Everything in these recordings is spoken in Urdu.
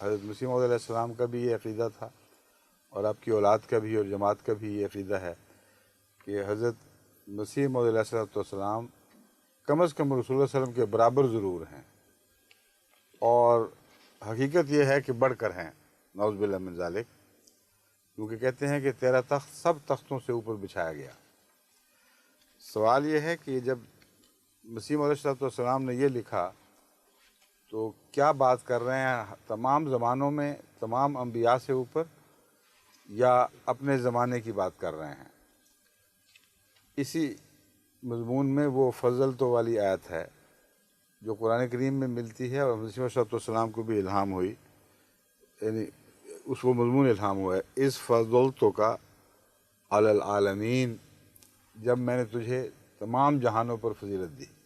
حضرت مسیح موعود علیہ السلام کا بھی یہ عقیدہ تھا، اور آپ کی اولاد کا بھی اور جماعت کا بھی یہ عقیدہ ہے کہ حضرت مسیح موعود علیہ السلام کم از کم رسول اللہ صلی اللہ علیہ وسلم کے برابر ضرور ہیں، اور حقیقت یہ ہے کہ بڑھ کر ہیں، نعوذ باللہ من ذالک، کیونکہ کہتے ہیں کہ تیرا تخت سب تختوں سے اوپر بچھایا گیا۔ سوال یہ ہے کہ جب مسیح موعود علیہ السلام نے یہ لکھا تو کیا بات کر رہے ہیں تمام زمانوں میں تمام انبیاء سے اوپر، یا اپنے زمانے کی بات کر رہے ہیں؟ اسی مضمون میں وہ فضل تو والی آیت ہے جو قرآن کریم میں ملتی ہے، اور مسیح موعود علیہ السلام کو بھی الہام ہوئی، یعنی اس وہ مضمون الہام ہوا ہے، اس فضلتو کا علی العالمین، جب میں نے تجھے تمام جہانوں پر فضیلت دی۔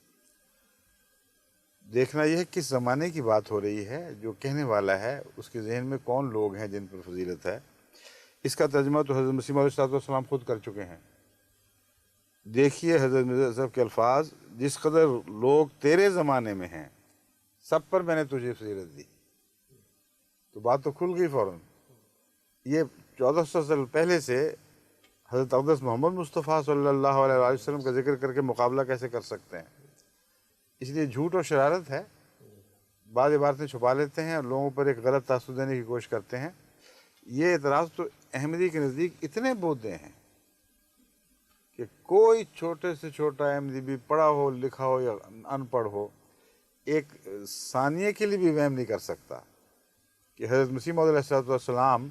دیکھنا یہ ہے کس زمانے کی بات ہو رہی ہے، جو کہنے والا ہے اس کے ذہن میں کون لوگ ہیں جن پر فضیلت ہے۔ اس کا ترجمہ تو حضرت مسیح موعود علیہ السلام خود کر چکے ہیں۔ دیکھیے حضرت مرزا صاحب کے الفاظ، جس قدر لوگ تیرے زمانے میں ہیں سب پر میں نے تجھے فضیلت دی، تو بات تو کھل گئی فوراً۔ یہ 1400 سال پہلے سے حضرت اقدس محمد مصطفیٰ صلی اللہ علیہ وآلہ وسلم کا ذکر کر کے مقابلہ کیسے کر سکتے ہیں؟ اس لیے جھوٹ اور شرارت ہے، بعض عبارتیں چھپا لیتے ہیں اور لوگوں پر ایک غلط تاثر دینے کی کوشش کرتے ہیں۔ یہ اعتراض تو احمدی کے نزدیک اتنے بودے ہیں کہ کوئی چھوٹے سے چھوٹا احمدی بھی پڑھا ہو لکھا ہو یا ان پڑھ ہو، ایک ثانیے کے لیے بھی وہم نہیں کر سکتا کہ حضرت مسیح موعود علیہ السلام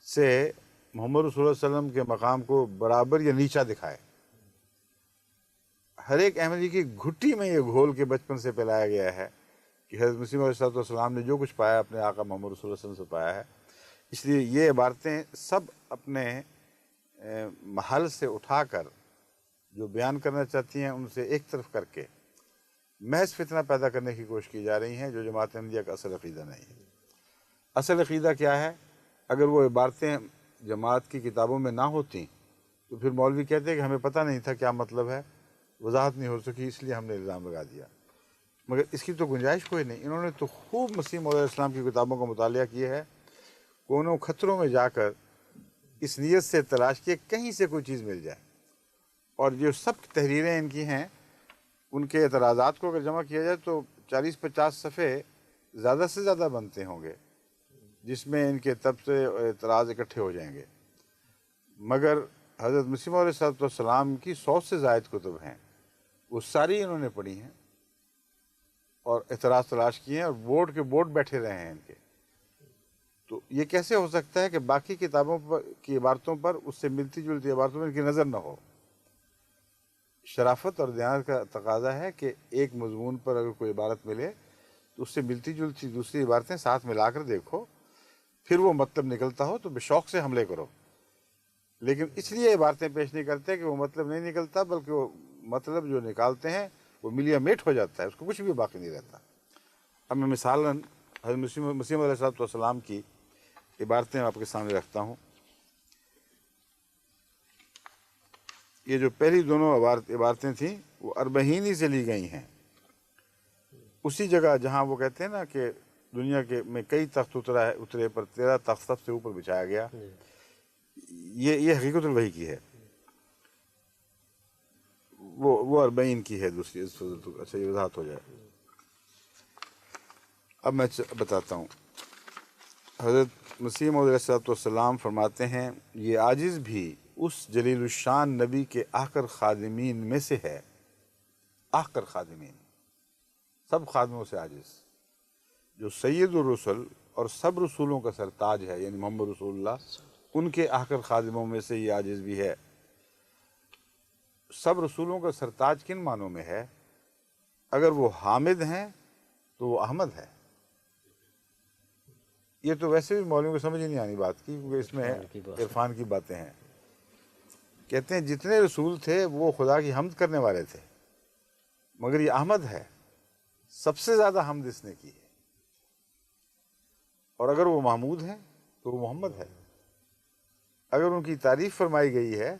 سے محمد رسول اللہ صلی اللہ علیہ وسلم کے مقام کو برابر یا نیچا دکھائے۔ ہر ایک احمدی کی گھٹی میں یہ گھول کے بچپن سے پلایا گیا ہے کہ حضرت مسیح موعود علیہ السلام نے جو کچھ پایا اپنے آقا محمد رسول اللہ صلی اللہ علیہ وسلم سے پایا ہے۔ اس لیے یہ عبارتیں سب اپنے محل سے اٹھا کر جو بیان کرنا چاہتی ہیں ان سے ایک طرف کر کے محض فتنہ پیدا کرنے کی کوشش کی جا رہی ہیں، جو جماعت احمدیہ کا اصل عقیدہ نہیں ہے۔ اصل عقیدہ کیا ہے؟ اگر وہ عبارتیں جماعت کی کتابوں میں نہ ہوتیں تو پھر مولوی کہتے ہیں کہ ہمیں پتہ نہیں تھا کیا مطلب ہے، وضاحت نہیں ہو سکی، اس لیے ہم نے الزام لگا دیا۔ مگر اس کی تو گنجائش کوئی نہیں۔ انہوں نے تو خوب مسیح موعود علیہ السلام کی کتابوں کا مطالعہ کیا ہے، کونوں خطروں میں جا کر اس نیت سے تلاش کیے کہیں سے کوئی چیز مل جائے، اور جو سب تحریریں ان کی ہیں ان کے اعتراضات کو اگر جمع کیا جائے تو 40-50 صفحے زیادہ سے زیادہ بنتے ہوں گے، جس میں ان کے تبصرے اور اعتراض اکٹھے ہو جائیں گے۔ مگر حضرت مسیح موعود علیہ السلام کی 100 سے زائد کتب ہیں، وہ ساری انہوں نے پڑھی ہیں اور اعتراض تلاش کیے ہیں، اور بورڈ کے بورڈ بیٹھے رہے ہیں ان کے۔ تو یہ کیسے ہو سکتا ہے کہ باقی کتابوں پر کی عبارتوں پر اس سے ملتی جلتی عبارتوں میں ان کی نظر نہ ہو؟ شرافت اور دیانت کا تقاضا ہے کہ ایک مضمون پر اگر کوئی عبارت ملے تو اس سے ملتی جلتی دوسری عبارتیں ساتھ ملا کر دیکھو، پھر وہ مطلب نکلتا ہو تو بے شوق سے حملے کرو۔ لیکن اس لیے عبارتیں پیش نہیں کرتے کہ وہ مطلب نہیں نکلتا، بلکہ وہ مطلب جو نکالتے ہیں وہ ملیا میٹ ہو جاتا ہے، اس کو کچھ بھی باقی نہیں رہتا۔ اب میں مثالاً حضرت مسیح موعود علیہ السلام کی عبارتیں آپ کے سامنے رکھتا ہوں۔ یہ جو پہلی دونوں عبارتیں تھیں وہ اربعینی سے لی گئی ہیں، اسی جگہ جہاں وہ کہتے ہیں نا کہ دنیا کے میں کئی تخت اترے پر تیرا تخت سب سے اوپر بچھایا گیا، یہ حقیقت الوحی کی ہے، وہ اربعین کی ہے دوسری۔ اچھا یہ وضاحت ہو جائے۔ اب میں بتاتا ہوں۔ حضرت مسیح موعود علیہ السلام فرماتے ہیں یہ عاجز بھی اس جلیل الشان نبی کے آخر خادمین میں سے ہے، آخر خادمین، سب خادموں سے عاجز، جو سید الرسل اور سب رسولوں کا سرتاج ہے، یعنی محمد رسول اللہ، ان کے آخر خادموں میں سے یہ عاجز بھی ہے۔ سب رسولوں کا سرتاج کن معنوں میں ہے؟ اگر وہ حامد ہیں تو وہ احمد ہے۔ یہ تو ویسے بھی مولویوں کو سمجھ ہی نہیں آنی بات کی، کیونکہ اس میں عرفان کی باتیں ہیں۔ کہتے ہیں جتنے رسول تھے وہ خدا کی حمد کرنے والے تھے، مگر یہ احمد ہے، سب سے زیادہ حمد اس نے کی ہے، اور اگر وہ محمود ہیں تو وہ محمد ہے۔ اگر ان کی تعریف فرمائی گئی ہے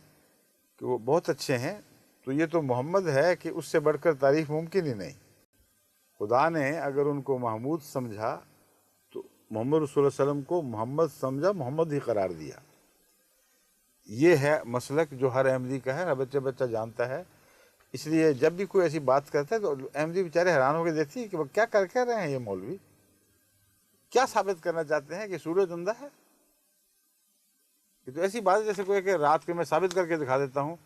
کہ وہ بہت اچھے ہیں تو یہ تو محمد ہے کہ اس سے بڑھ کر تعریف ممکن ہی نہیں۔ خدا نے اگر ان کو محمود سمجھا تو محمد رسول اللہ علیہ وسلم کو محمد سمجھا، محمد ہی قرار دیا۔ یہ ہے مسلک جو ہر احمدی کا ہے، ہر بچہ بچہ جانتا ہے۔ اس لیے جب بھی کوئی ایسی بات کرتا ہے تو احمدی بیچارے حیران ہو کے دیکھتی ہے کہ وہ کیا کر کے رہے ہیں، یہ مولوی کیا ثابت کرنا چاہتے ہیں کہ سورج اندھا ہے؟ یہ تو ایسی بات ہے جیسے کوئی کہ رات کے میں ثابت کر کے دکھا دیتا ہوں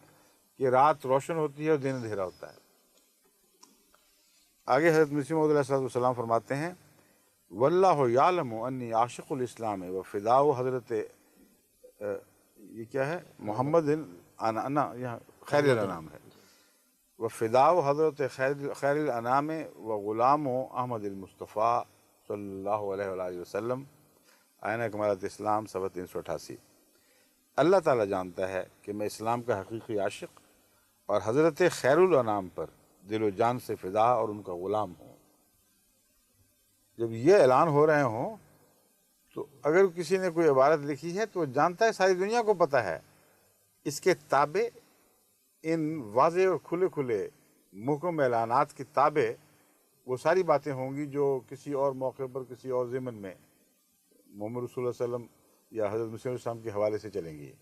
کہ رات روشن ہوتی ہے اور دن اندھیرا ہوتا ہے۔ آگے حضرت مسیح موعود علیہ السلام فرماتے ہیں واللہ یعلم انی عاشق الاسلام و فداء حضرت یہ کیا ہے محمد انا یہاں خیر الانام ہے، و فداء حضرت خیر الانام و غلام احمد المصطفیٰ صلی اللہ علیہ وآلہ وسلم، آئینہ کمالات اسلام صفحہ 388۔ اللہ تعالیٰ جانتا ہے کہ میں اسلام کا حقیقی عاشق اور حضرت خیر الانام پر دل و جان سے فدا اور ان کا غلام ہوں۔ جب یہ اعلان ہو رہے ہوں تو اگر کسی نے کوئی عبارت لکھی ہے تو وہ جانتا ہے، ساری دنیا کو پتہ ہے، اس کے تابع ان واضح اور کھلے کھلے محکم اعلانات کی تابع وہ ساری باتیں ہوں گی جو کسی اور موقع پر کسی اور ضمن میں محمد رسول اللہ علیہ وسلم یا حضرت مسیح علیہ السلام کے حوالے سے چلیں گی۔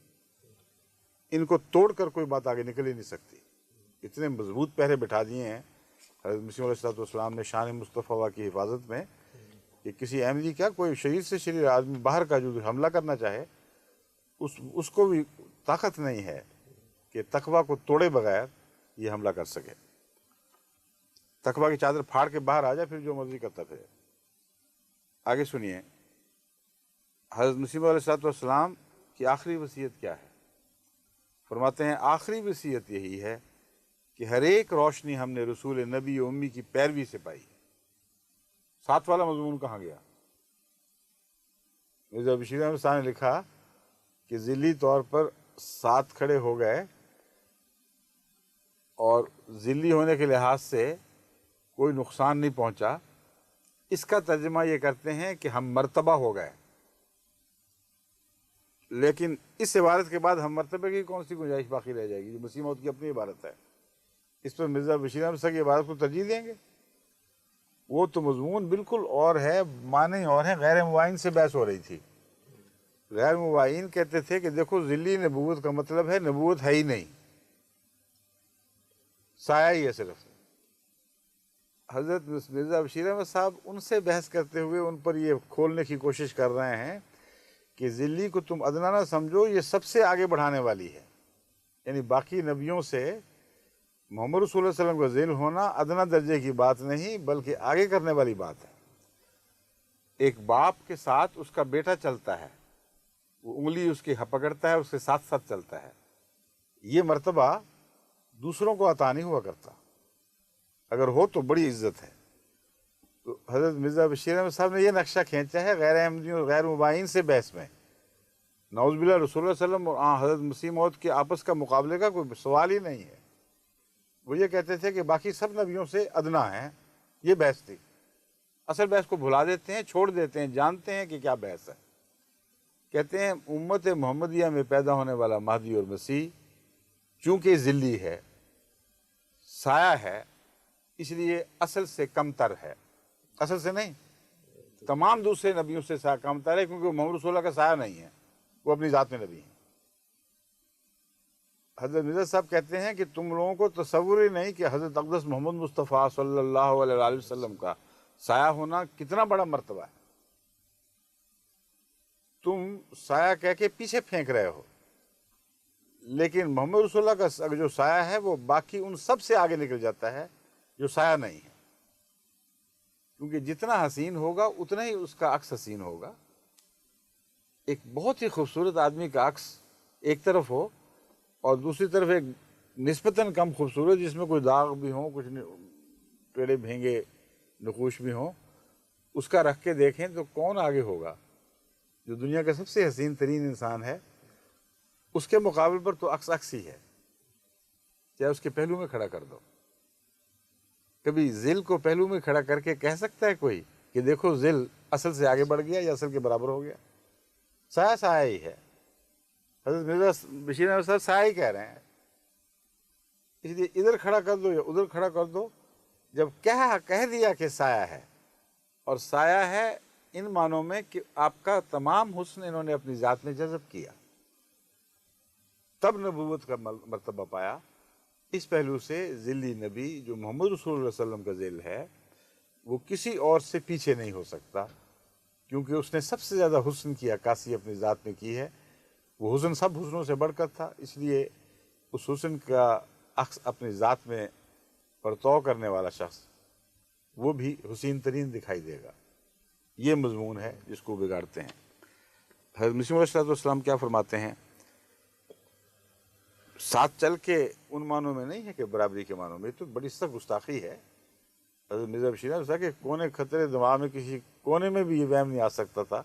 ان کو توڑ کر کوئی بات آگے نکل ہی نہیں سکتی، اتنے مضبوط پہرے بٹھا دیے ہیں حضرت مسیح علیہ السلام نے شان مصطفیٰ کی حفاظت میں کہ کسی احمدی کیا کوئی شریر سے شریر آدمی باہر کا جو حملہ کرنا چاہے اس کو بھی طاقت نہیں ہے کہ تقویٰ کو توڑے بغیر یہ حملہ کر سکے۔ تقویٰ کی چادر پھاڑ کے باہر آ جائے پھر جو مرضی کرتا پھرے۔ آگے سنیے حضرت مسیح علیہ السلام کی آخری وصیت کیا ہے؟ فرماتے ہیں آخری وصیت یہی ہے کہ ہر ایک روشنی ہم نے رسول نبی و امی کی پیروی سے پائی۔ ساتھ والا مضمون کہاں گیا؟ مرزا بشیر احمد صاحب نے لکھا کہ ذلی طور پر ساتھ کھڑے ہو گئے اور ذلی ہونے کے لحاظ سے کوئی نقصان نہیں پہنچا۔ اس کا ترجمہ یہ کرتے ہیں کہ ہم مرتبہ ہو گئے، لیکن اس عبارت کے بعد ہم مرتبہ کی کون سی گنجائش باقی رہ جائے گی جو مسیح موعود کی اپنی عبارت ہے؟ اس پر مرزا بشیر احمد صاحب کی عبارت کو ترجیح دیں گے؟ وہ تو مضمون بالکل اور ہے، معنی اور ہیں۔ غیر مبائن سے بحث ہو رہی تھی۔ غیر مبائن کہتے تھے کہ دیکھو ذلی نبوت کا مطلب ہے نبوت ہے ہی نہیں، سایہ ہی ہے صرف۔ حضرت مرزا بشیر احمد صاحب ان سے بحث کرتے ہوئے ان پر یہ کھولنے کی کوشش کر رہے ہیں کہ ذلی کو تم ادنا نہ سمجھو، یہ سب سے آگے بڑھانے والی ہے۔ یعنی باقی نبیوں سے محمد رسول اللہ علیہ وسلم کا ذل ہونا ادنا درجے کی بات نہیں بلکہ آگے کرنے والی بات ہے۔ ایک باپ کے ساتھ اس کا بیٹا چلتا ہے، وہ انگلی اس کی پکڑتا ہے، اس کے ساتھ ساتھ چلتا ہے۔ یہ مرتبہ دوسروں کو عطا نہیں ہوا کرتا، اگر ہو تو بڑی عزت ہے۔ تو حضرت مرزا بشیر احمد صاحب نے یہ نقشہ کھینچا ہے غیر احمدیوں اور غیر مبائن سے بحث میں۔ نعوذ باللہ رسول اللہ علیہ وسلم اور حضرت مسیح موعود کے آپس کا مقابلے کا کوئی سوال ہی نہیں ہے۔ وہ یہ کہتے تھے کہ باقی سب نبیوں سے ادنا ہیں، یہ بحث تھی۔ اصل بحث کو بھلا دیتے ہیں، چھوڑ دیتے ہیں، جانتے ہیں کہ کیا بحث ہے۔ کہتے ہیں امت محمدیہ میں پیدا ہونے والا مہدی اور مسیح چونکہ ذلی ہے، سایہ ہے، اس لیے اصل سے کم تر ہے۔ اصل سے نہیں، تمام دوسرے نبیوں سے کم تر ہے، کیونکہ وہ محمد رسول اللہ کا سایہ نہیں ہے، وہ اپنی ذات میں نبی ہیں۔ حضرت مرزا صاحب کہتے ہیں کہ تم لوگوں کو تصور ہی نہیں کہ حضرت اقدس محمد مصطفیٰ صلی اللہ علیہ وآلہ وسلم کا سایہ ہونا کتنا بڑا مرتبہ ہے۔ تم سایہ کہہ کے پیچھے پھینک رہے ہو، لیکن محمد رسول اللہ کا جو سایہ ہے وہ باقی ان سب سے آگے نکل جاتا ہے جو سایہ نہیں ہے، کیونکہ جتنا حسین ہوگا اتنا ہی اس کا عکس حسین ہوگا۔ ایک بہت ہی خوبصورت آدمی کا عکس ایک طرف ہو اور دوسری طرف ایک نسبتاً کم خوبصورت جس میں کوئی داغ بھی ہوں، کچھ ٹیڑے بھینگے نقوش بھی ہوں، اس کا رکھ کے دیکھیں تو کون آگے ہوگا؟ جو دنیا کا سب سے حسین ترین انسان ہے اس کے مقابل پر تو عکس عکس ہی ہے، چاہے اس کے پہلو میں کھڑا کر دو۔ کبھی ذل کو پہلو میں کھڑا کر کے کہہ سکتا ہے کوئی کہ دیکھو ذل اصل سے آگے بڑھ گیا یا اصل کے برابر ہو گیا؟ سایہ سایہ ہی ہے۔ حضرت مرزا بشیر احمد صاحب سایہ ہی کہہ رہے ہیں، اس لیے ادھر کھڑا کر دو یا ادھر کھڑا کر دو، جب کہہ دیا کہ سایہ ہے اور سایہ ہے ان معنوں میں کہ آپ کا تمام حسن انہوں نے اپنی ذات میں جذب کیا، تب نبوت کا مرتبہ پایا۔ اس پہلو سے ذلی نبی جو محمد رسول اللہ صلی اللہ علیہ وسلم کا ذیل ہے وہ کسی اور سے پیچھے نہیں ہو سکتا، کیونکہ اس نے سب سے زیادہ حسن کی عکاسی اپنی ذات میں کی ہے۔ وہ حسن سب حسنوں سے بڑھ کر تھا، اس لیے اس حسن کا عکس اپنی ذات میں پرتو کرنے والا شخص وہ بھی حسین ترین دکھائی دے گا۔ یہ مضمون ہے جس کو بگاڑتے ہیں۔ حضرت مسیح علیہ السلام کیا فرماتے ہیں؟ ساتھ چل کے ان معنوں میں نہیں ہے کہ برابری کے معنوں میں، تو بڑی سخت گستاخی ہے۔ حضرت مرزا بشیر نے کہا کہ کونے خطرے دماغ میں کسی کونے میں بھی یہ وہم نہیں آ سکتا تھا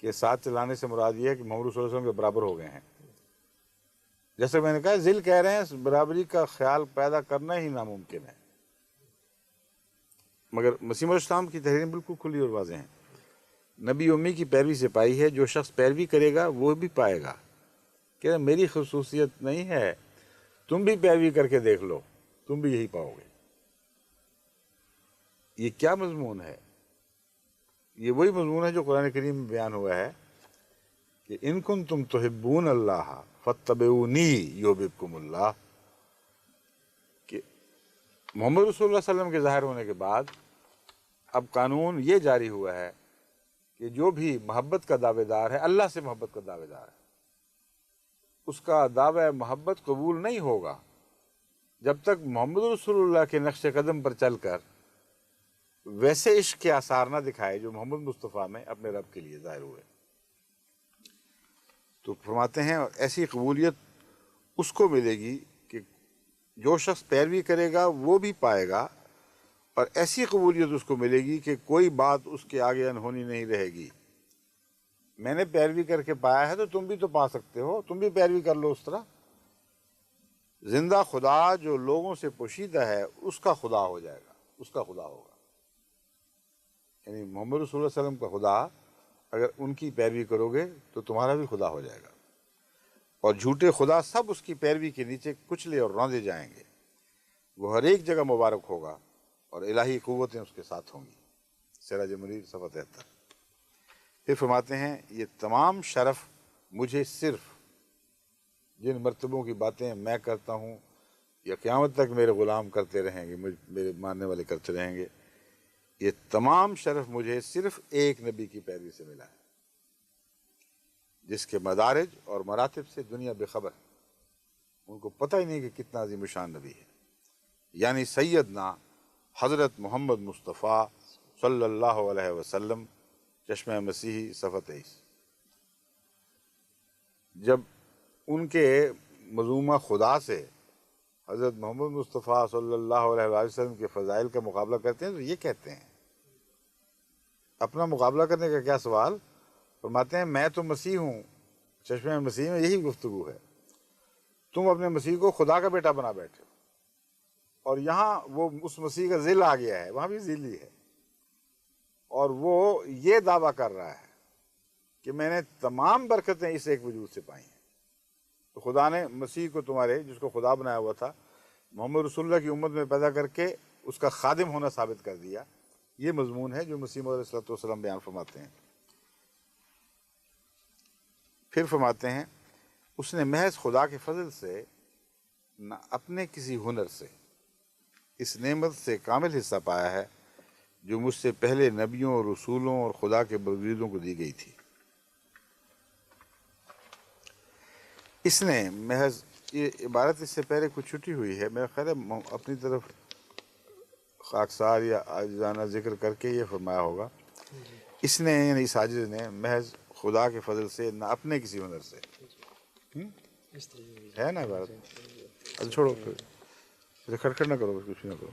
کہ ساتھ چلانے سے مراد یہ ہے کہ محمد صلی اللہ علیہ وسلم کے برابر ہو گئے ہیں۔ جیسے میں نے کہا ذیل کہہ رہے ہیں برابری کا خیال پیدا کرنا ہی ناممکن ہے، مگر مسیح علیہ السلام کی تحریریں بالکل کھلی اور واضح ہیں۔ نبی امی کی پیروی سے پائی ہے، جو شخص پیروی کرے گا وہ بھی پائے گا۔ کہ میری خصوصیت نہیں ہے، تم بھی پیروی کر کے دیکھ لو، تم بھی یہی پاؤ گے۔ یہ کیا مضمون ہے؟ یہ وہی مضمون ہے جو قرآن کریم میں بیان ہوا ہے کہ ان کنتم تحبون اللہ فاتبعونی یحببکم اللہ، کہ محمد رسول اللہ صلی اللہ علیہ وسلم کے ظاہر ہونے کے بعد اب قانون یہ جاری ہوا ہے کہ جو بھی محبت کا دعوے دار ہے، اللہ سے محبت کا دعوے دار ہے، اس کا دعوی محبت قبول نہیں ہوگا جب تک محمد رسول اللہ کے نقش قدم پر چل کر ویسے عشق کے آثار نہ دکھائے جو محمد مصطفیٰ میں اپنے رب کے لیے ظاہر ہوئے۔ تو فرماتے ہیں ایسی قبولیت اس کو ملے گی کہ جو شخص پیروی کرے گا وہ بھی پائے گا، اور ایسی قبولیت اس کو ملے گی کہ کوئی بات اس کے آگے انہونی نہیں رہے گی۔ میں نے پیروی کر کے پایا ہے تو تم بھی تو پا سکتے ہو، تم بھی پیروی کر لو اس طرح۔ زندہ خدا جو لوگوں سے پوشیدہ ہے اس کا خدا ہو جائے گا، اس کا خدا ہوگا، یعنی محمد رسول اللہ علیہ وسلم کا خدا اگر ان کی پیروی کرو گے تو تمہارا بھی خدا ہو جائے گا، اور جھوٹے خدا سب اس کی پیروی کے نیچے کچلے اور روندے جائیں گے۔ وہ ہر ایک جگہ مبارک ہوگا اور الہی قوتیں اس کے ساتھ ہوں گی۔ سراج منیر صفحہ 73۔ پھر فرماتے ہیں یہ تمام شرف مجھے صرف جن مرتبوں کی باتیں میں کرتا ہوں یا قیامت تک میرے غلام کرتے رہیں گے، میرے ماننے والے کرتے رہیں گے، یہ تمام شرف مجھے صرف ایک نبی کی پیروی سے ملا ہے جس کے مدارج اور مراتب سے دنیا بے خبر ہے، ان کو پتہ ہی نہیں کہ کتنا عظیم شان نبی ہے، یعنی سیدنا حضرت محمد مصطفیٰ صلی اللہ علیہ وسلم، چشمہ مسیحی صفحہ 23۔ جب ان کے مظومہ خدا سے حضرت محمد مصطفیٰ صلی اللہ علیہ وسلم کے فضائل کا مقابلہ کرتے ہیں تو یہ کہتے ہیں، اپنا مقابلہ کرنے کا کیا سوال؟ فرماتے ہیں میں تو مسیح ہوں، چشمہ مسیح میں یہی گفتگو ہے، تم اپنے مسیح کو خدا کا بیٹا بنا بیٹھے ہو، اور یہاں وہ اس مسیح کا ذل آ گیا ہے، وہاں بھی ذل ہی ہے، اور وہ یہ دعویٰ کر رہا ہے کہ میں نے تمام برکتیں اس ایک وجود سے پائی ہیں۔ تو خدا نے مسیح کو تمہارے جس کو خدا بنایا ہوا تھا محمد رسول اللہ کی امت میں پیدا کر کے اس کا خادم ہونا ثابت کر دیا۔ یہ مضمون ہے جو مسیح علیہ السلام بیان فرماتے ہیں۔ پھر فرماتے ہیں اس نے محض خدا کے فضل سے نہ اپنے کسی ہنر سے اس نعمت سے کامل حصہ پایا ہے جو مجھ سے پہلے نبیوں اور رسولوں اور خدا کے برگزیدوں کو دی گئی تھی۔ اس نے محض، یہ عبارت اس سے پہلے کچھ چھٹی ہوئی ہے، میرا خیال ہے اپنی طرف خاکسار یا عاجزانہ ذکر کر کے یہ فرمایا ہوگا، اس نے یعنی اس عاجز نے محض خدا کے فضل سے نہ اپنے کسی ہنر سے، ہے نا عبارت؟ اچھا چھوڑو پھر کھڑکھڑ نہ کرو، کچھ نہ کرو۔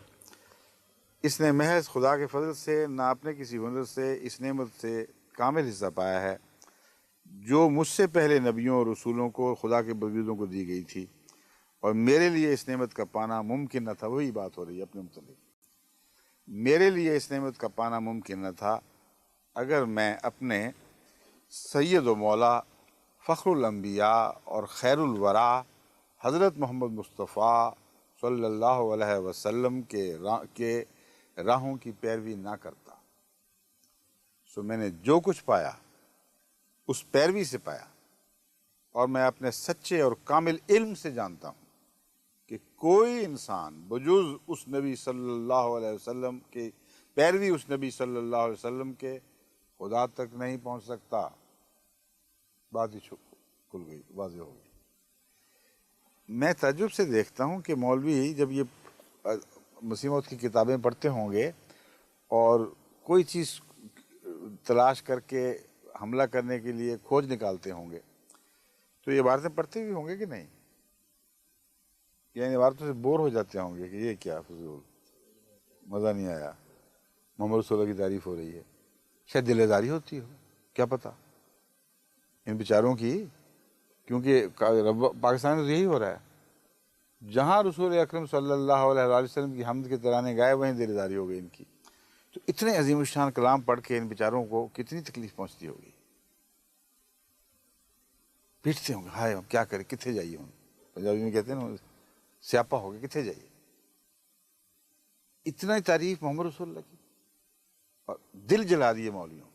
اس نے محض خدا کے فضل سے نہ اپنے کسی ہنر سے اس نعمت سے کامل حصہ پایا ہے جو مجھ سے پہلے نبیوں اور رسولوں کو خدا کے برگزیدوں کو دی گئی تھی، اور میرے لیے اس نعمت کا پانا ممکن نہ تھا۔ وہی بات ہو رہی ہے اپنے متعلق، میرے لیے اس نعمت کا پانا ممکن نہ تھا اگر میں اپنے سید و مولا فخر الانبیاء اور خیر الورا حضرت محمد مصطفیٰ صلی اللہ علیہ وسلم کے راہوں کی پیروی نہ کرتا۔ سو میں نے جو کچھ پایا اس پیروی سے پایا، اور میں اپنے سچے اور کامل علم سے جانتا ہوں کہ کوئی انسان بجز اس نبی صلی اللہ علیہ وسلم کی پیروی، اس نبی صلی اللہ علیہ وسلم کے خدا تک نہیں پہنچ سکتا۔ بات ہی کھل گئی، واضح ہو گئی۔ میں تعجب سے دیکھتا ہوں کہ مولوی جب یہ مسیح موعود کی کتابیں پڑھتے ہوں گے اور کوئی چیز تلاش کر کے حملہ کرنے کے لیے کھوج نکالتے ہوں گے تو یہ عبارتیں پڑھتے بھی ہوں گے کہ نہیں؟ یعنی عبارتوں سے بور ہو جاتے ہوں گے کہ یہ کیا فضول، مزہ نہیں آیا، محمد رسول اللہ کی تعریف ہو رہی ہے، شاید دل آزاری ہوتی ہو، کیا پتہ ان بیچاروں کی، کیونکہ پاکستان میں تو یہی ہو رہا ہے، جہاں رسول اکرم صلی اللہ علیہ وآلہ وسلم کی حمد کے ترانے گائے وہیں دل آزاری ہو گئی ان کی۔ تو اتنے عظیم الشان کلام پڑھ کے ان بیچاروں کو کتنی تکلیف پہنچتی ہوگی، پیٹتے ہوں گے، ہائے ہم کیا کریں، کتنے جائیے، ہم پنجابی میں کہتے ہیں نا سیاپا ہو گئے، کتنے جائیے۔ اتنا ہی تعریف محمد رسول اللہ کی، اور دل جلا دیے مولویوں۔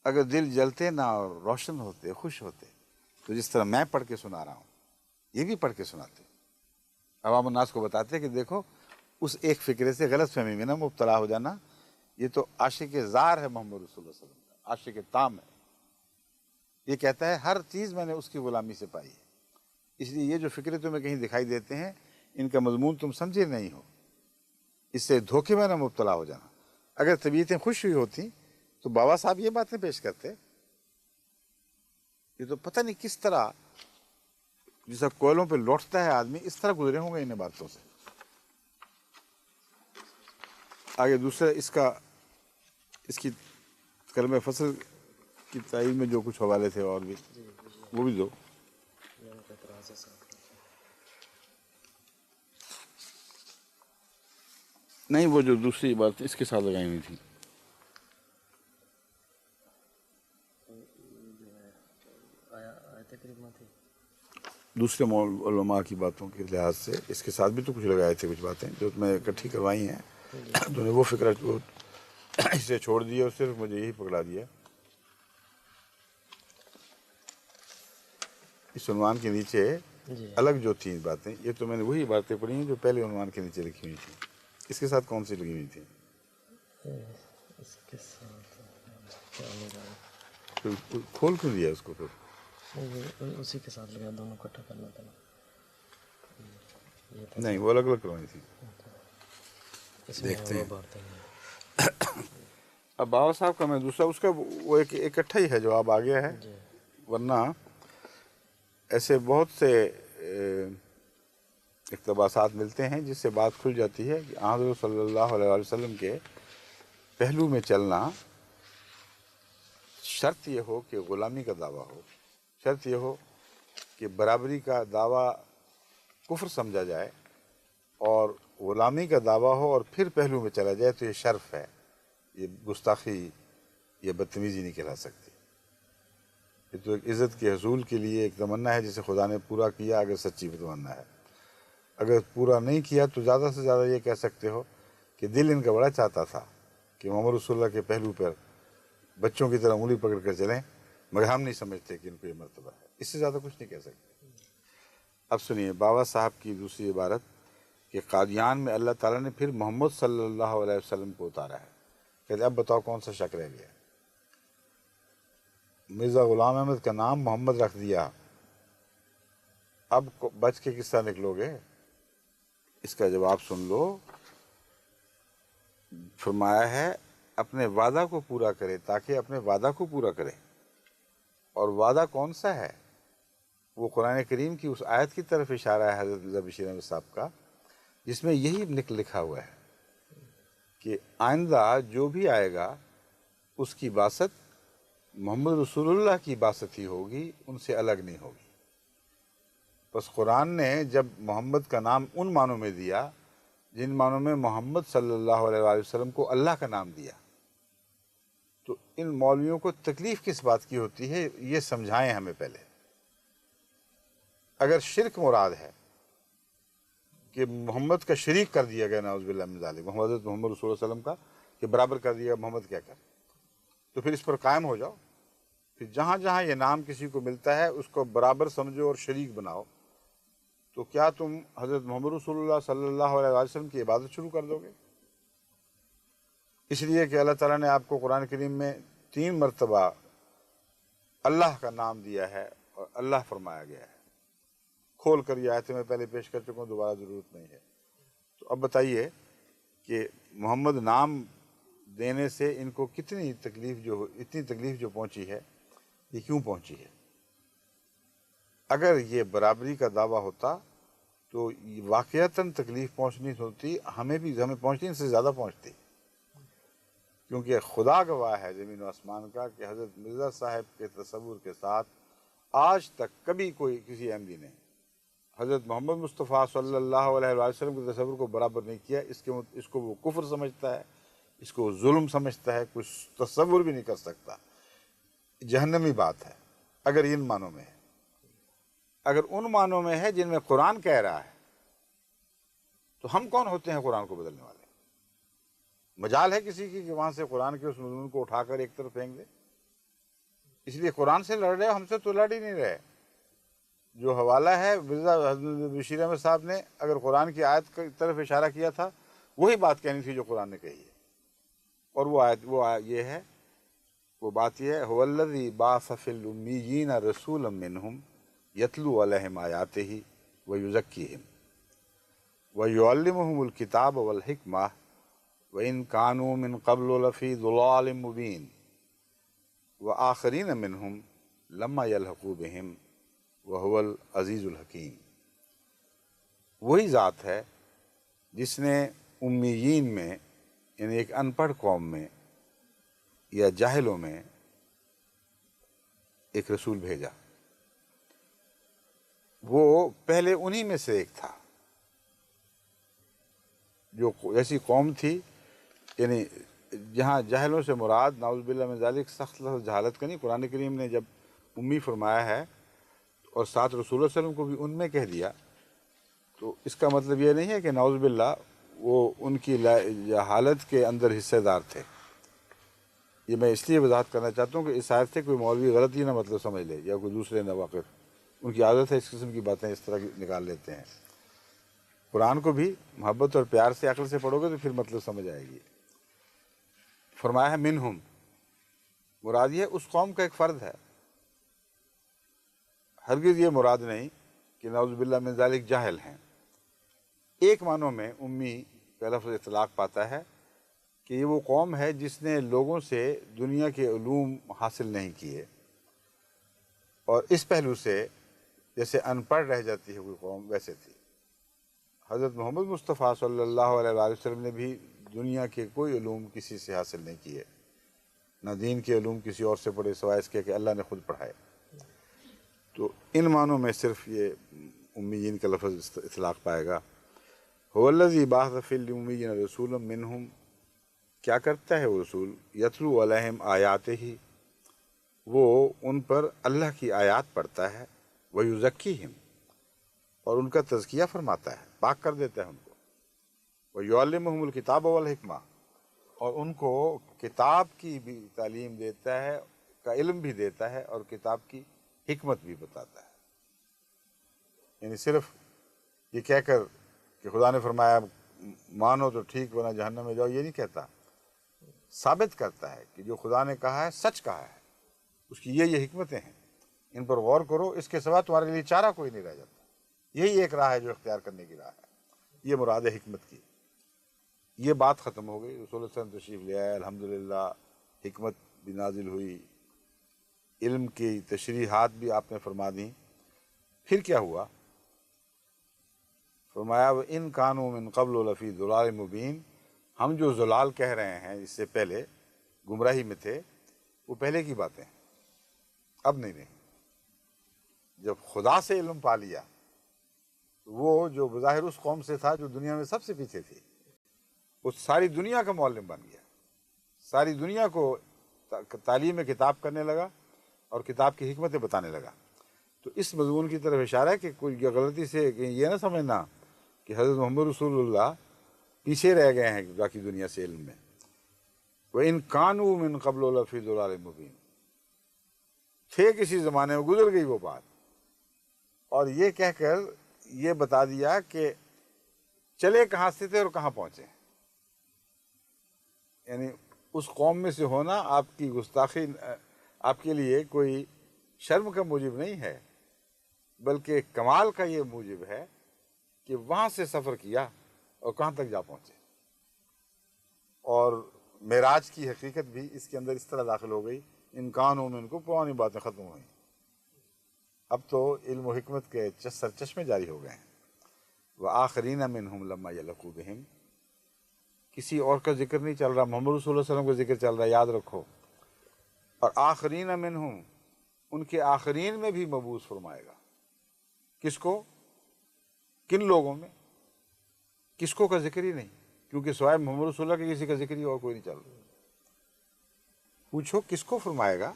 اگر دل جلتے نہ اور روشن ہوتے، خوش ہوتے، تو جس طرح میں پڑھ کے سنا رہا ہوں یہ بھی پڑھ کے سناتے، عوام الناس کو بتاتے کہ دیکھو اس ایک فکرے سے غلط فہمی میں نہ مبتلا ہو جانا، یہ تو عاشق زار ہے محمد رسول اللہ صلی اللہ علیہ وسلم کا، عاشق تام ہے، یہ کہتا ہے ہر چیز میں نے اس کی غلامی سے پائی ہے، اس لیے یہ جو فکرے تمہیں کہیں دکھائی دیتے ہیں ان کا مضمون تم سمجھے نہیں ہو، اس سے دھوکے میں نہ مبتلا ہو جانا۔ اگر طبیعتیں خوش ہوئی ہوتی تو بابا صاحب یہ باتیں پیش کرتے، یہ تو پتہ نہیں کس طرح جیسا کوئلوں پہ لوٹتا ہے آدمی، اس طرح گزرے ہوں گے ان باتوں سے۔ آگے دوسرا اس کی کلمہ فصل کی تائید میں جو کچھ حوالے تھے اور بھی وہ بھی دو۔ نہیں، وہ جو دوسری بات اس کے ساتھ لگائی ہوئی تھی، دوسرے علماء کی باتوں کے لحاظ سے اس کے ساتھ بھی تو کچھ لگائے تھے، کچھ باتیں جو میں اکٹھی کروائی ہیں، تو نے وہ فکرہ اسے چھوڑ دیا اور صرف مجھے یہی پکڑا دیا۔ اس عنوان کے نیچے الگ جو تھیں باتیں، یہ تو میں نے وہی باتیں پڑھی ہیں جو پہلے عنوان کے نیچے لکھی ہوئی تھیں۔ اس کے ساتھ کون سی لگی ہوئی تھی؟ اس کے ساتھ کھول کیوں دیا اس کو پھر؟ اسی کے ساتھ لگا، دونوں اکٹھا کرنا تھا۔ نہیں، وہ الگ الگ کروائی تھی۔ دیکھتے ہیں۔ اب بابا صاحب کا میں دوسرا اس کا وہ ایک اکٹھا ہی ہے، جواب آ گیا ہے، ورنہ ایسے بہت سے اقتباسات ملتے ہیں جس سے بات کھل جاتی ہے کہ حضرت صلی اللہ علیہ وسلم کے پہلو میں چلنا شرط یہ ہو کہ غلامی کا دعویٰ ہو، شرط یہ ہو کہ برابری کا دعویٰ کفر سمجھا جائے اور غلامی کا دعویٰ ہو اور پھر پہلو میں چلا جائے تو یہ شرف ہے، یہ گستاخی، یہ بدتمیزی نہیں کہلا سکتی۔ یہ تو ایک عزت کے حصول کے لیے ایک تمنا ہے جسے خدا نے پورا کیا اگر سچی تمنا ہے، اگر پورا نہیں کیا تو زیادہ سے زیادہ یہ کہہ سکتے ہو کہ دل ان کا بڑا چاہتا تھا کہ محمد رسول اللہ کے پہلو پر بچوں کی طرح انگلی پکڑ کر چلیں، مگر ہم نہیں سمجھتے کہ ان کو یہ مرتبہ ہے، اس سے زیادہ کچھ نہیں کہہ سکتے۔ اب سنیے بابا صاحب کی دوسری عبارت کہ قادیان میں اللہ تعالیٰ نے پھر محمد صلی اللہ علیہ وسلم کو اتارا ہے، کہتے اب بتاؤ کون سا شک رہ گیا؟ مرزا غلام احمد کا نام محمد رکھ دیا، اب بچ کے کس طرح نکلو گے؟ اس کا جواب سن لو۔ فرمایا ہے اپنے وعدہ کو پورا کرے تاکہ اپنے وعدہ کو پورا کرے، اور وعدہ کون سا ہے؟ وہ قرآن کریم کی اس آیت کی طرف اشارہ ہے حضرت مرزا بشیر احمد صاحب کا، جس میں یہی لکھا ہوا ہے کہ آئندہ جو بھی آئے گا اس کی باسط محمد رسول اللہ کی باسط ہی ہوگی، ان سے الگ نہیں ہوگی۔ بس قرآن نے جب محمد کا نام ان معنوں میں دیا جن معنوں میں محمد صلی اللہ علیہ وآلہ وسلم کو اللہ کا نام دیا، تو ان مولویوں کو تکلیف کس بات کی ہوتی ہے یہ سمجھائیں ہمیں پہلے۔ اگر شرک مراد ہے کہ محمد کا شریک کر دیا گیا، نعوذ باللہ من ذالک، محمد رسول اللہ صلی اللہ علیہ وسلم کا کہ برابر کر دیا، محمد کیا کر، تو پھر اس پر قائم ہو جاؤ، پھر جہاں جہاں یہ نام کسی کو ملتا ہے اس کو برابر سمجھو اور شریک بناؤ، تو کیا تم حضرت محمد رسول اللہ صلی اللہ علیہ وسلم کی عبادت شروع کر دو گے؟ اس لیے کہ اللہ تعالیٰ نے آپ کو قرآن کریم میں 3 مرتبہ اللہ کا نام دیا ہے اور اللہ فرمایا گیا ہے۔ کھول کر یہ آیتیں میں پہلے پیش کر چکا ہوں، دوبارہ ضرورت نہیں ہے۔ تو اب بتائیے کہ محمد نام دینے سے ان کو اتنی تکلیف جو پہنچی ہے، یہ کیوں پہنچی ہے؟ اگر یہ برابری کا دعویٰ ہوتا تو واقعتاً تکلیف پہنچنی ہوتی، ہمیں پہنچتی، ان سے زیادہ پہنچتی، کیونکہ خدا گواہ ہے زمین و آسمان کا کہ حضرت مرزا صاحب کے تصور کے ساتھ آج تک کبھی کوئی کسی احمدی نے حضرت محمد مصطفیٰ صلی اللہ علیہ وسلم کے تصور کو برابر نہیں کیا۔ اس کو وہ کفر سمجھتا ہے، اس کو وہ ظلم سمجھتا ہے، کچھ تصور بھی نہیں کر سکتا۔ جہنمی بات ہے اگر ان معنوں میں ہے۔ اگر ان معنوں میں ہے جن میں قرآن کہہ رہا ہے، تو ہم کون ہوتے ہیں قرآن کو بدلنے والے؟ مجال ہے کسی کی کہ وہاں سے قرآن کے اس مضمون کو اٹھا کر ایک طرف پھینک دے؟ اس لیے قرآن سے لڑ رہے، ہم سے تو لڑ ہی نہیں رہے۔ جو حوالہ ہے مرزا حضرت بشیر احمد صاحب نے اگر قرآن کی آیت کی طرف اشارہ کیا تھا، وہی بات کہنی تھی جو قرآن نے کہی ہے، اور وہ بات یہ ہے، هو الذی بعث فی الامیین رسولا منہم یتلو علیہم آیاتہ ویزکیہم ویعلمہم الکتاب والحکمہ وَإِن كَانُوا مِن قَبْلُ لَفِي ضَلَالٍ مُبِينٍ وَآخَرِينَ مِنْهُمْ لَمَّا يَلْحَقُوا بِهِمْ وَهُوَ الْعَزِيزُ الْحَكِيمُ۔ وہی ذات ہے جس نے امیین میں، یعنی ایک ان پڑھ قوم میں یا جاہلوں میں ایک رسول بھیجا۔ وہ پہلے انہی میں سے ایک تھا، جو ایسی قوم تھی، یعنی جہاں جاہلوں سے مراد نعوذ باللہ من ذالک سخت لفظ جہالت کا نہیں۔ قرآن کریم نے جب امی فرمایا ہے اور ساتھ رسول اللہ علیہ وسلم کو بھی ان میں کہہ دیا، تو اس کا مطلب یہ نہیں ہے کہ نعوذ باللہ وہ ان کی جہالت کے اندر حصے دار تھے۔ یہ میں اس لیے وضاحت کرنا چاہتا ہوں کہ اس آیت سے کوئی مولوی غلط ہی نہ مطلب سمجھ لے، یا کوئی دوسرے نہ واقف، ان کی عادت ہے اس قسم کی باتیں اس طرح نکال لیتے ہیں۔ قرآن کو بھی محبت اور پیار سے عقل سے پڑھو گے تو پھر مطلب سمجھ آئے گی۔ فرمایا ہے منہم، مراد یہ اس قوم کا ایک فرد ہے، ہرگز یہ مراد نہیں کہ نعوذ باللہ من ذالک جاہل ہیں۔ ایک معنوں میں امی کا لفظ اطلاق پاتا ہے کہ یہ وہ قوم ہے جس نے لوگوں سے دنیا کے علوم حاصل نہیں کیے، اور اس پہلو سے جیسے ان پڑھ رہ جاتی ہے کوئی قوم، ویسے تھی۔ حضرت محمد مصطفیٰ صلی اللہ علیہ وآلہ وسلم نے بھی دنیا کے کوئی علوم کسی سے حاصل نہیں کیے، نہ دین کے علوم کسی اور سے پڑھے سوائے اس کے کہ اللہ نے خود پڑھائے۔ تو ان معنوں میں صرف یہ امیین کا لفظ اطلاق پائے گا۔ هو الذی بعث فی الامیین رسولا منہم، کیا کرتا ہے وہ رسول؟ یتلو علیہم آیاتہ، وہ ان پر اللہ کی آیات پڑھتا ہے، ویزکیہم، اور ان کا تزکیہ فرماتا ہے، پاک کر دیتا ہے ان کو، ویعلمہم الکتاب والحکمہ، اور ان کو کتاب کی بھی تعلیم دیتا ہے، کا علم بھی دیتا ہے، اور کتاب کی حکمت بھی بتاتا ہے۔ یعنی صرف یہ کہہ کر کہ خدا نے فرمایا مانو تو ٹھیک ورنہ جہنم میں جاؤ، یہ نہیں کہتا، ثابت کرتا ہے کہ جو خدا نے کہا ہے سچ کہا ہے، اس کی یہ حکمتیں ہیں، ان پر غور کرو، اس کے سوا تمہارے لیے چارہ کوئی نہیں رہ جاتا۔ یہی ایک راہ ہے جو اختیار کرنے کی راہ ہے، یہ مراد ہے حکمت کی۔ یہ بات ختم ہو گئی، رسول اللہ صلی اللہ علیہ وسلم تشریف لے آئے، الحمدللہ حکمت بھی نازل ہوئی، علم کی تشریحات بھی آپ نے فرما دیں۔ پھر کیا ہوا؟ فرمایا وَإِن كَانُوا مِن قَبْلُ لَفِي ضَلَالٍ مُبِينٍ، ہم جو ضلال کہہ رہے ہیں اس سے پہلے گمراہی میں تھے، وہ پہلے کی باتیں ہیں، اب نہیں رہی۔ جب خدا سے علم پا لیا، وہ جو بظاہر اس قوم سے تھا جو دنیا میں سب سے پیچھے تھی، وہ ساری دنیا کا معلم بن گیا، ساری دنیا کو تعلیم کتاب کرنے لگا اور کتاب کی حکمتیں بتانے لگا۔ تو اس مضمون کی طرف اشارہ ہے کہ کوئی غلطی سے یہ نہ سمجھنا کہ حضرت محمد رسول اللہ پیچھے رہ گئے ہیں باقی دنیا سے علم میں۔ وَإِن كَانُوا مِن قَبْلُ لَفِي ضَلَالٍ مُبِينٍ، تھے کسی زمانے میں، گزر گئی وہ بات، اور یہ کہہ کر یہ بتا دیا کہ چلے کہاں سے تھے اور کہاں پہنچے. یعنی اس قوم میں سے ہونا آپ کی گستاخی، آپ کے لیے کوئی شرم کا موجب نہیں ہے، بلکہ کمال کا یہ موجب ہے کہ وہاں سے سفر کیا اور کہاں تک جا پہنچے. اور معراج کی حقیقت بھی اس کے اندر اس طرح داخل ہو گئی، ان کانوں میں ان کو پرانی باتیں ختم ہوئیں، اب تو علم و حکمت کے سرچشمے جاری ہو گئے ہیں. وآخرین منہم لما یلقوا بہم، کسی اور کا ذکر نہیں چل رہا، محمد رسول اللہ صلی اللہ علیہ وسلم کا ذکر چل رہا ہے، یاد رکھو. اور آخرین منہم، ان کے آخرین میں بھی مبعوث فرمائے گا. کس کو؟ کن لوگوں میں؟ کس کو کا ذکر ہی نہیں، کیونکہ سوائے محمد رسول اللہ کے کسی کا ذکر ہی اور کوئی نہیں چل رہا. پوچھو کس کو فرمائے گا،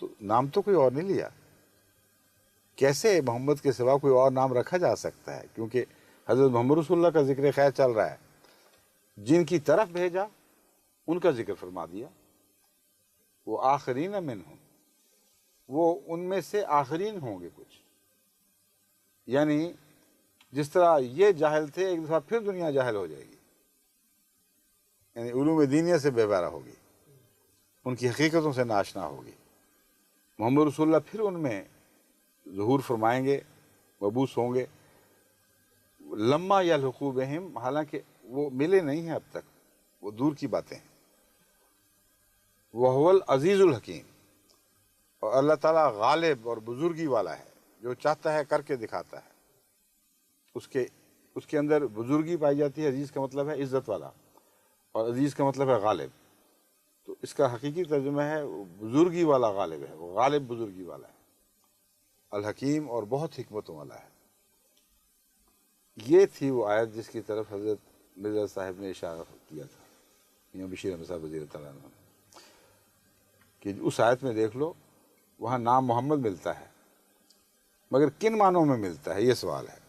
تو نام تو کوئی اور نہیں لیا. کیسے محمد کے سوا کوئی اور نام رکھا جا سکتا ہے؟ کیونکہ حضرت محمد رسول اللہ کا ذکر خیر چل رہا ہے، جن کی طرف بھیجا ان کا ذکر فرما دیا. وہ آخرین منہم، وہ ان میں سے آخرین ہوں گے کچھ. یعنی جس طرح یہ جاہل تھے، ایک دفعہ پھر دنیا جاہل ہو جائے گی، یعنی علوم دینیہ سے بے بہرا ہوگی، ان کی حقیقتوں سے ناشنا ہوگی. محمد رسول اللہ پھر ان میں ظہور فرمائیں گے، مبعوث ہوں گے. لما یلحقوا بہم، حالانکہ وہ ملے نہیں ہیں اب تک، وہ دور کی باتیں ہیں. وَهُوَ العزیز الحکیم، اور اللہ تعالیٰ غالب اور بزرگی والا ہے، جو چاہتا ہے کر کے دکھاتا ہے. اس کے اندر بزرگی پائی جاتی ہے. عزیز کا مطلب ہے عزت والا، اور عزیز کا مطلب ہے غالب. تو اس کا حقیقی ترجمہ ہے بزرگی والا غالب ہے، وہ غالب بزرگی والا ہے. الحکیم، اور بہت حکمتوں والا ہے. یہ تھی وہ آیت جس کی طرف حضرت مرزا صاحب نے اشارہ کیا تھا، میاں بشیر احمد صاحب رضی اللہ تعالیٰ عنہ، کہ اس آیت میں دیکھ لو، وہاں نام محمد ملتا ہے، مگر کن معنوں میں ملتا ہے، یہ سوال ہے.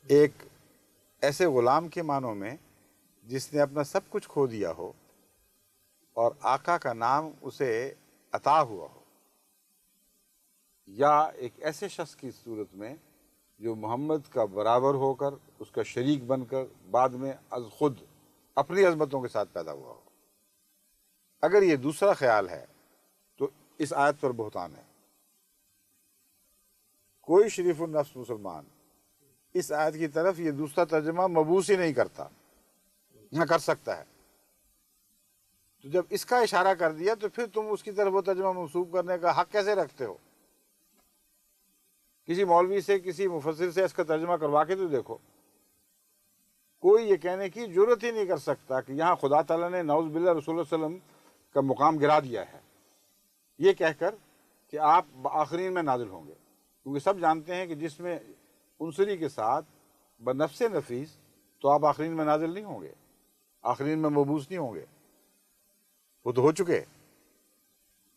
ایک ایسے غلام کے معنوں میں جس نے اپنا سب کچھ کھو دیا ہو اور آقا کا نام اسے عطا ہوا ہو، یا ایک ایسے شخص کی صورت میں جو محمد کا برابر ہو کر، اس کا شریک بن کر، بعد میں از خود اپنی عظمتوں کے ساتھ پیدا ہوا ہو. اگر یہ دوسرا خیال ہے تو اس آیت پر بہتان ہے. کوئی شریف النفس مسلمان اس آیت کی طرف یہ دوسرا ترجمہ مبعوث ہی نہیں کرتا، نہ کر سکتا ہے. تو جب اس کا اشارہ کر دیا تو پھر تم اس کی طرف وہ ترجمہ منسوب کرنے کا حق کیسے رکھتے ہو؟ کسی مولوی سے، کسی مفسر سے اس کا ترجمہ کروا کے تو دیکھو. کوئی یہ کہنے کی جرت ہی نہیں کر سکتا کہ یہاں خدا تعالیٰ نے نعوذ باللہ رسول اللہ صلی اللہ علیہ وسلم کا مقام گرا دیا ہے، یہ کہہ کر کہ آپ آخرین میں نازل ہوں گے. کیونکہ سب جانتے ہیں کہ جس میں عنصری کے ساتھ بنفس نفیس، تو آپ آخرین میں نازل نہیں ہوں گے، آخرین میں مبعوث نہیں ہوں گے، وہ تو ہو چکے.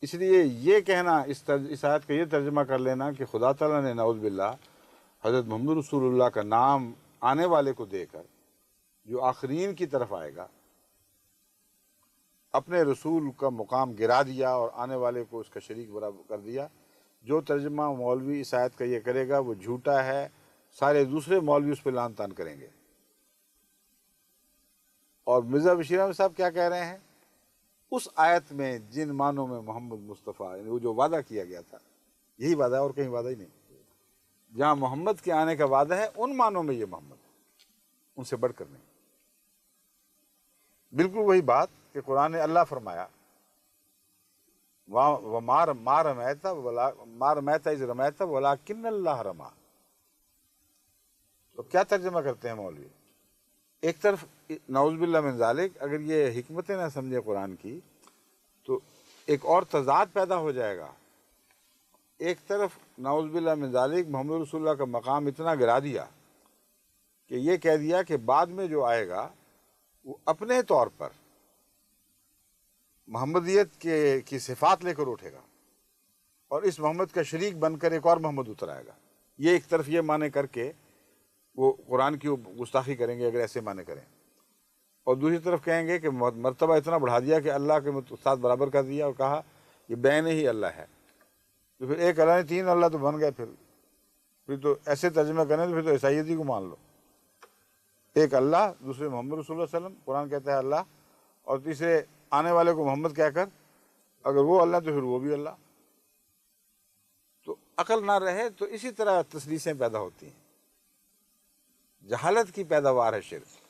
اس لیے یہ کہنا، اس آیت کا یہ ترجمہ کر لینا کہ خدا تعالیٰ نے نعوذ باللہ حضرت محمد رسول اللہ کا نام آنے والے کو دے کر، جو آخرین کی طرف آئے گا، اپنے رسول کا مقام گرا دیا اور آنے والے کو اس کا شریک برابر کر دیا. جو ترجمہ مولوی اس آیت کا یہ کرے گا وہ جھوٹا ہے، سارے دوسرے مولوی اس پہ لعن طعن کریں گے. اور مرزا بشیر احمد صاحب کیا کہہ رہے ہیں؟ اس آیت میں جن معنوں میں محمد مصطفیٰ، یعنی وہ جو وعدہ کیا گیا تھا، یہی وعدہ ہے اور کہیں وعدہ ہی نہیں. جہاں محمد کے آنے کا وعدہ ہے ان معنوں میں یہ محمد ہے، ان سے بڑھ کر نہیں. بالکل وہی بات کہ قرآن نے اللہ فرمایا ما رمیت اذ رمیت ولکن اللہ رمی. تو کیا ترجمہ کرتے ہیں مولوی؟ ایک طرف نعوذ باللہ من ذالک، اگر یہ حکمتیں نہ سمجھے قرآن کی تو ایک اور تضاد پیدا ہو جائے گا. ایک طرف نعوذ باللہ من ذالک محمد رسول اللہ کا مقام اتنا گرا دیا کہ یہ کہہ دیا کہ بعد میں جو آئے گا وہ اپنے طور پر محمدیت کی صفات لے کر اٹھے گا، اور اس محمد کا شریک بن کر ایک اور محمد اتر آئے گا. یہ ایک طرف یہ معنی کر کے وہ قرآن کی گستاخی کریں گے اگر ایسے معنی کریں. اور دوسری طرف کہیں گے کہ مرتبہ اتنا بڑھا دیا کہ اللہ کے ساتھ برابر کر دیا اور کہا کہ بین ہی اللہ ہے، تو پھر ایک اللہ نے تین اللہ تو بن گئے، پھر تو ایسے ترجمہ کریں تو پھر تو عیسائیت ہی کو مان لو، ایک اللہ، دوسرے محمد رسول اللہ صلی اللہ علیہ وسلم، قرآن کہتا ہے اللہ، اور تیسرے آنے والے کو محمد کہہ کر اگر وہ اللہ تو پھر وہ بھی اللہ۔ تو عقل نہ رہے تو اسی طرح تثلیثیں پیدا ہوتی ہیں، جہالت کی پیداوار ہے شرک۔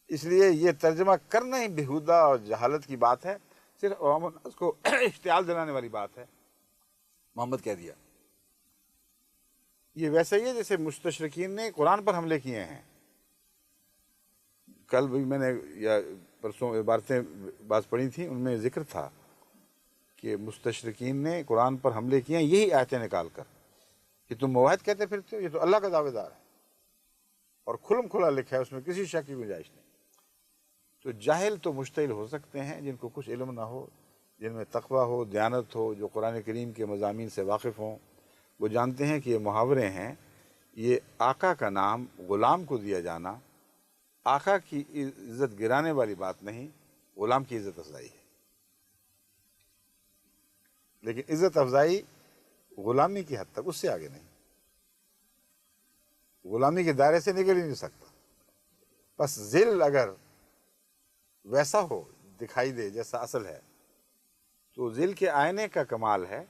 اس لیے یہ ترجمہ کرنا ہی بےہودہ اور جہالت کی بات ہے، صرف عوام الناس کو اشتعال دلانے والی بات ہے۔ محمد کہہ دیا، یہ ویسا ہی ہے جیسے مستشرقین نے قرآن پر حملے کیے ہیں۔ کل بھی میں نے یا پرسوں عبارتیں بعض پڑھی تھیں، ان میں ذکر تھا کہ مستشرقین نے قرآن پر حملے کیے ہیں یہی آیتیں نکال کر کہ تم موحد کہتے پھرتے ہو، یہ تو اللہ کا دعوے دار ہے اور کھلم کھلا لکھا ہے، اس میں کسی شک کی گنجائش نہیں۔ تو جاہل تو مشتعل ہو سکتے ہیں جن کو کچھ علم نہ ہو، جن میں تقویٰ ہو، دیانت ہو، جو قرآن کریم کے مضامین سے واقف ہوں، وہ جانتے ہیں کہ یہ محاورے ہیں، یہ آقا کا نام غلام کو دیا جانا آقا کی عزت گرانے والی بات نہیں، غلام کی عزت افزائی ہے۔ لیکن عزت افزائی غلامی کی حد تک، اس سے آگے نہیں، غلامی کے دائرے سے نکل ہی نہیں سکتا۔ بس ذل اگر ویسا ہو، دکھائی دے جیسا اصل ہے، تو ذل کے آئینے کا کمال ہے،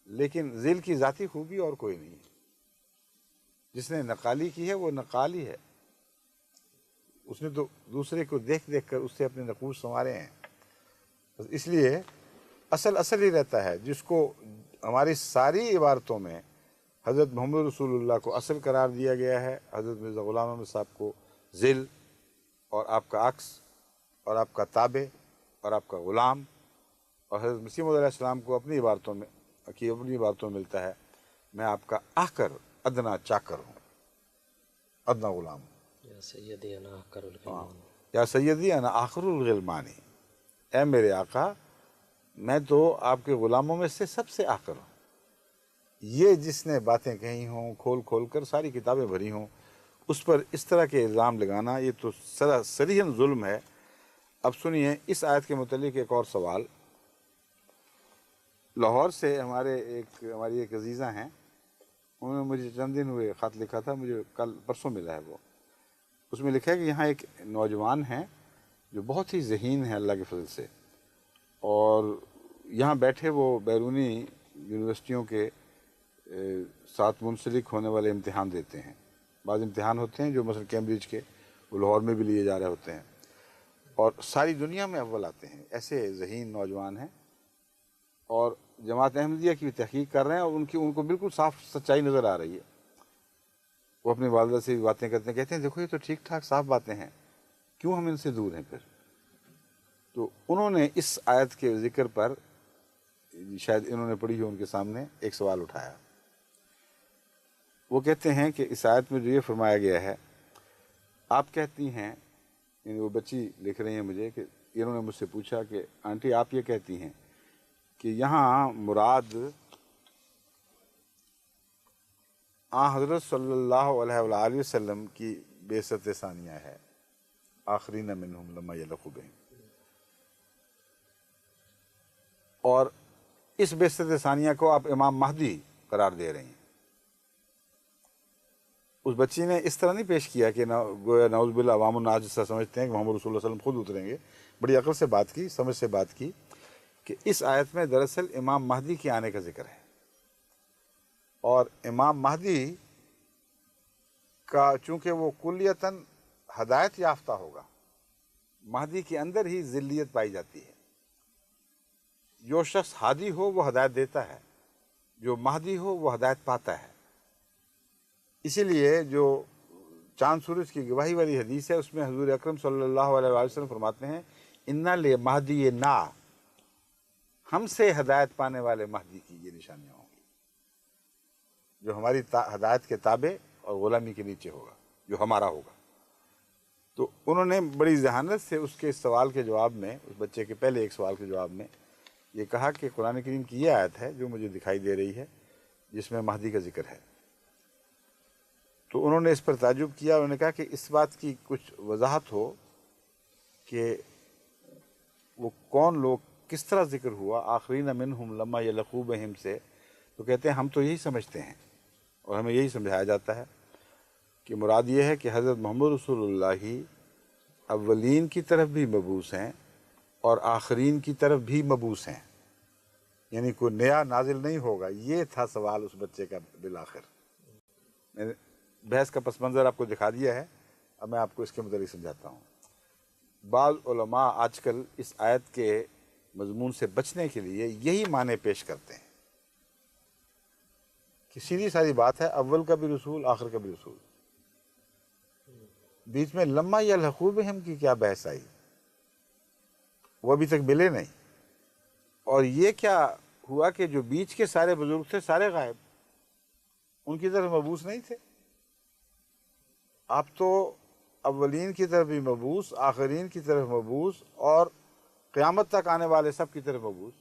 لیکن ذل کی ذاتی خوبی اور کوئی نہیں ہے۔ جس نے نقالی کی ہے وہ نقالی ہے، اس نے تو دوسرے کو دیکھ دیکھ کر اس سے اپنے نقوش سنوارے ہیں۔ بس اس لیے اصل ہی رہتا ہے، جس کو ہماری ساری عبارتوں میں حضرت محمد رسول اللہ کو اصل قرار دیا گیا ہے، حضرت مرزا غلام احمد صاحب کو ذل، اور آپ کا عکس، اور آپ کا تابع، اور آپ کا غلام، اور حضرت مسیح موعود علیہ السلام کو اپنی عبارتوں میں ملتا ہے، میں آپ کا آخر ادنا چاکر ہوں، ادنا غلام ہوں۔ یا سیدی انا آخر الغلمان، یا سیدی انا آخر الغلمانی، اے میرے آقا میں تو آپ کے غلاموں میں سے سب سے آخر ہوں۔ یہ جس نے باتیں کہی ہوں، کھول کھول کر ساری کتابیں بھری ہوں، اس پر اس طرح کے الزام لگانا یہ تو صریحاً ظلم ہے۔ اب سنیے اس آیت کے متعلق ایک اور سوال۔ لاہور سے ہماری ایک عزیزہ ہیں، انہوں نے مجھے چند دن ہوئے خط لکھا تھا، مجھے کل پرسوں ملا ہے وہ۔ اس میں لکھا ہے کہ یہاں ایک نوجوان ہیں جو بہت ہی ذہین ہے اللہ کے فضل سے، اور یہاں بیٹھے وہ بیرونی یونیورسٹیوں کے ساتھ منسلک ہونے والے امتحان دیتے ہیں۔ بعض امتحان ہوتے ہیں جو مثلا کیمبرج کے، وہ لاہور میں بھی لیے جا رہے ہوتے ہیں، اور ساری دنیا میں اول آتے ہیں۔ ایسے ذہین نوجوان ہیں، اور جماعت احمدیہ کی بھی تحقیق کر رہے ہیں، اور ان کو بالکل صاف سچائی نظر آ رہی ہے۔ وہ اپنی والدہ سے بھی باتیں کرتے ہیں، کہتے ہیں دیکھو یہ تو ٹھیک ٹھاک صاف باتیں ہیں، کیوں ہم ان سے دور ہیں پھر؟ تو انہوں نے اس آیت کے ذکر پر، شاید انہوں نے پڑھی ہو ان کے سامنے، ایک سوال اٹھایا۔ وہ کہتے ہیں کہ اس آیت میں جو یہ فرمایا گیا ہے، آپ کہتی ہیں، یعنی وہ بچی لکھ رہی ہیں مجھے کہ انہوں نے مجھ سے پوچھا کہ آنٹی آپ یہ کہتی ہیں کہ یہاں مراد حضرت صلی اللہ علیہ وآلہ وسلم کی بعثت ثانیہ ہے، آخرین منہم لما یلق بہم، اور اس بعثت ثانیہ کو آپ امام مہدی قرار دے رہی ہیں۔ اس بچی نے اس طرح نہیں پیش کیا کہ گویا نعوذ باللہ عوام الناس جس طرح سمجھتے ہیں کہ محمد رسول اللہ صلی اللہ علیہ وسلم خود اتریں گے، بڑی عقل سے بات کی، سمجھ سے بات کی کہ اس آیت میں دراصل امام مہدی کے آنے کا ذکر ہے، اور امام مہدی کا چونکہ وہ کلیتاً ہدایت یافتہ ہوگا، مہدی کے اندر ہی ذلیت پائی جاتی ہے۔ جو شخص ہادی ہو وہ ہدایت دیتا ہے، جو مہدی ہو وہ ہدایت پاتا ہے۔ اسی لیے جو چاند سورج کی گواہی والی حدیث ہے، اس میں حضور اکرم صلی اللہ علیہ وآلہ وسلم فرماتے ہیں اِنَّ لِمَہْدِیَ نا، ہم سے ہدایت پانے والے مہدی کی یہ نشانیاں ہوں گی، جو ہماری ہدایت کے تابع اور غلامی کے نیچے ہوگا، جو ہمارا ہوگا۔ تو انہوں نے بڑی ذہانت سے اس کے سوال کے جواب میں، اس بچے کے پہلے ایک سوال کے جواب میں یہ کہا کہ قرآن کریم کی یہ آیت ہے جو مجھے دکھائی دے رہی ہے جس میں مہدی کا ذکر ہے۔ تو انہوں نے اس پر تعجب کیا، انہوں نے کہا کہ اس بات کی کچھ وضاحت ہو کہ وہ کون لوگ کس طرح ذکر ہوا آخرین منہم لما یلقوا بہم سے، تو کہتے ہیں ہم تو یہی سمجھتے ہیں اور ہمیں یہی سمجھایا جاتا ہے کہ مراد یہ ہے کہ حضرت محمد رسول اللہ ہی اولین کی طرف بھی مبعوث ہیں اور آخرین کی طرف بھی مبعوث ہیں، یعنی کوئی نیا نازل نہیں ہوگا۔ یہ تھا سوال اس بچے کا بالآخر۔ میں نے بحث کا پس منظر آپ کو دکھا دیا ہے، اب میں آپ کو اس کے متعلق سمجھاتا ہوں۔ بعض علماء آج کل اس آیت کے مضمون سے بچنے کے لیے یہی معنی پیش کرتے ہیں کہ سیدھی ساری بات ہے، اول کا بھی رسول آخر کا بھی رسول، بیچ میں لما یلحقوا بہم کی کیا بحث آئی؟ وہ ابھی تک ملے نہیں، اور یہ کیا ہوا کہ جو بیچ کے سارے بزرگ تھے سارے غائب، ان کی طرف مبعوث نہیں تھے۔ آپ تو اولین کی طرف بھی مبعوث، آخرین کی طرف مبعوث، اور قیامت تک آنے والے سب کی طرف مبعوث۔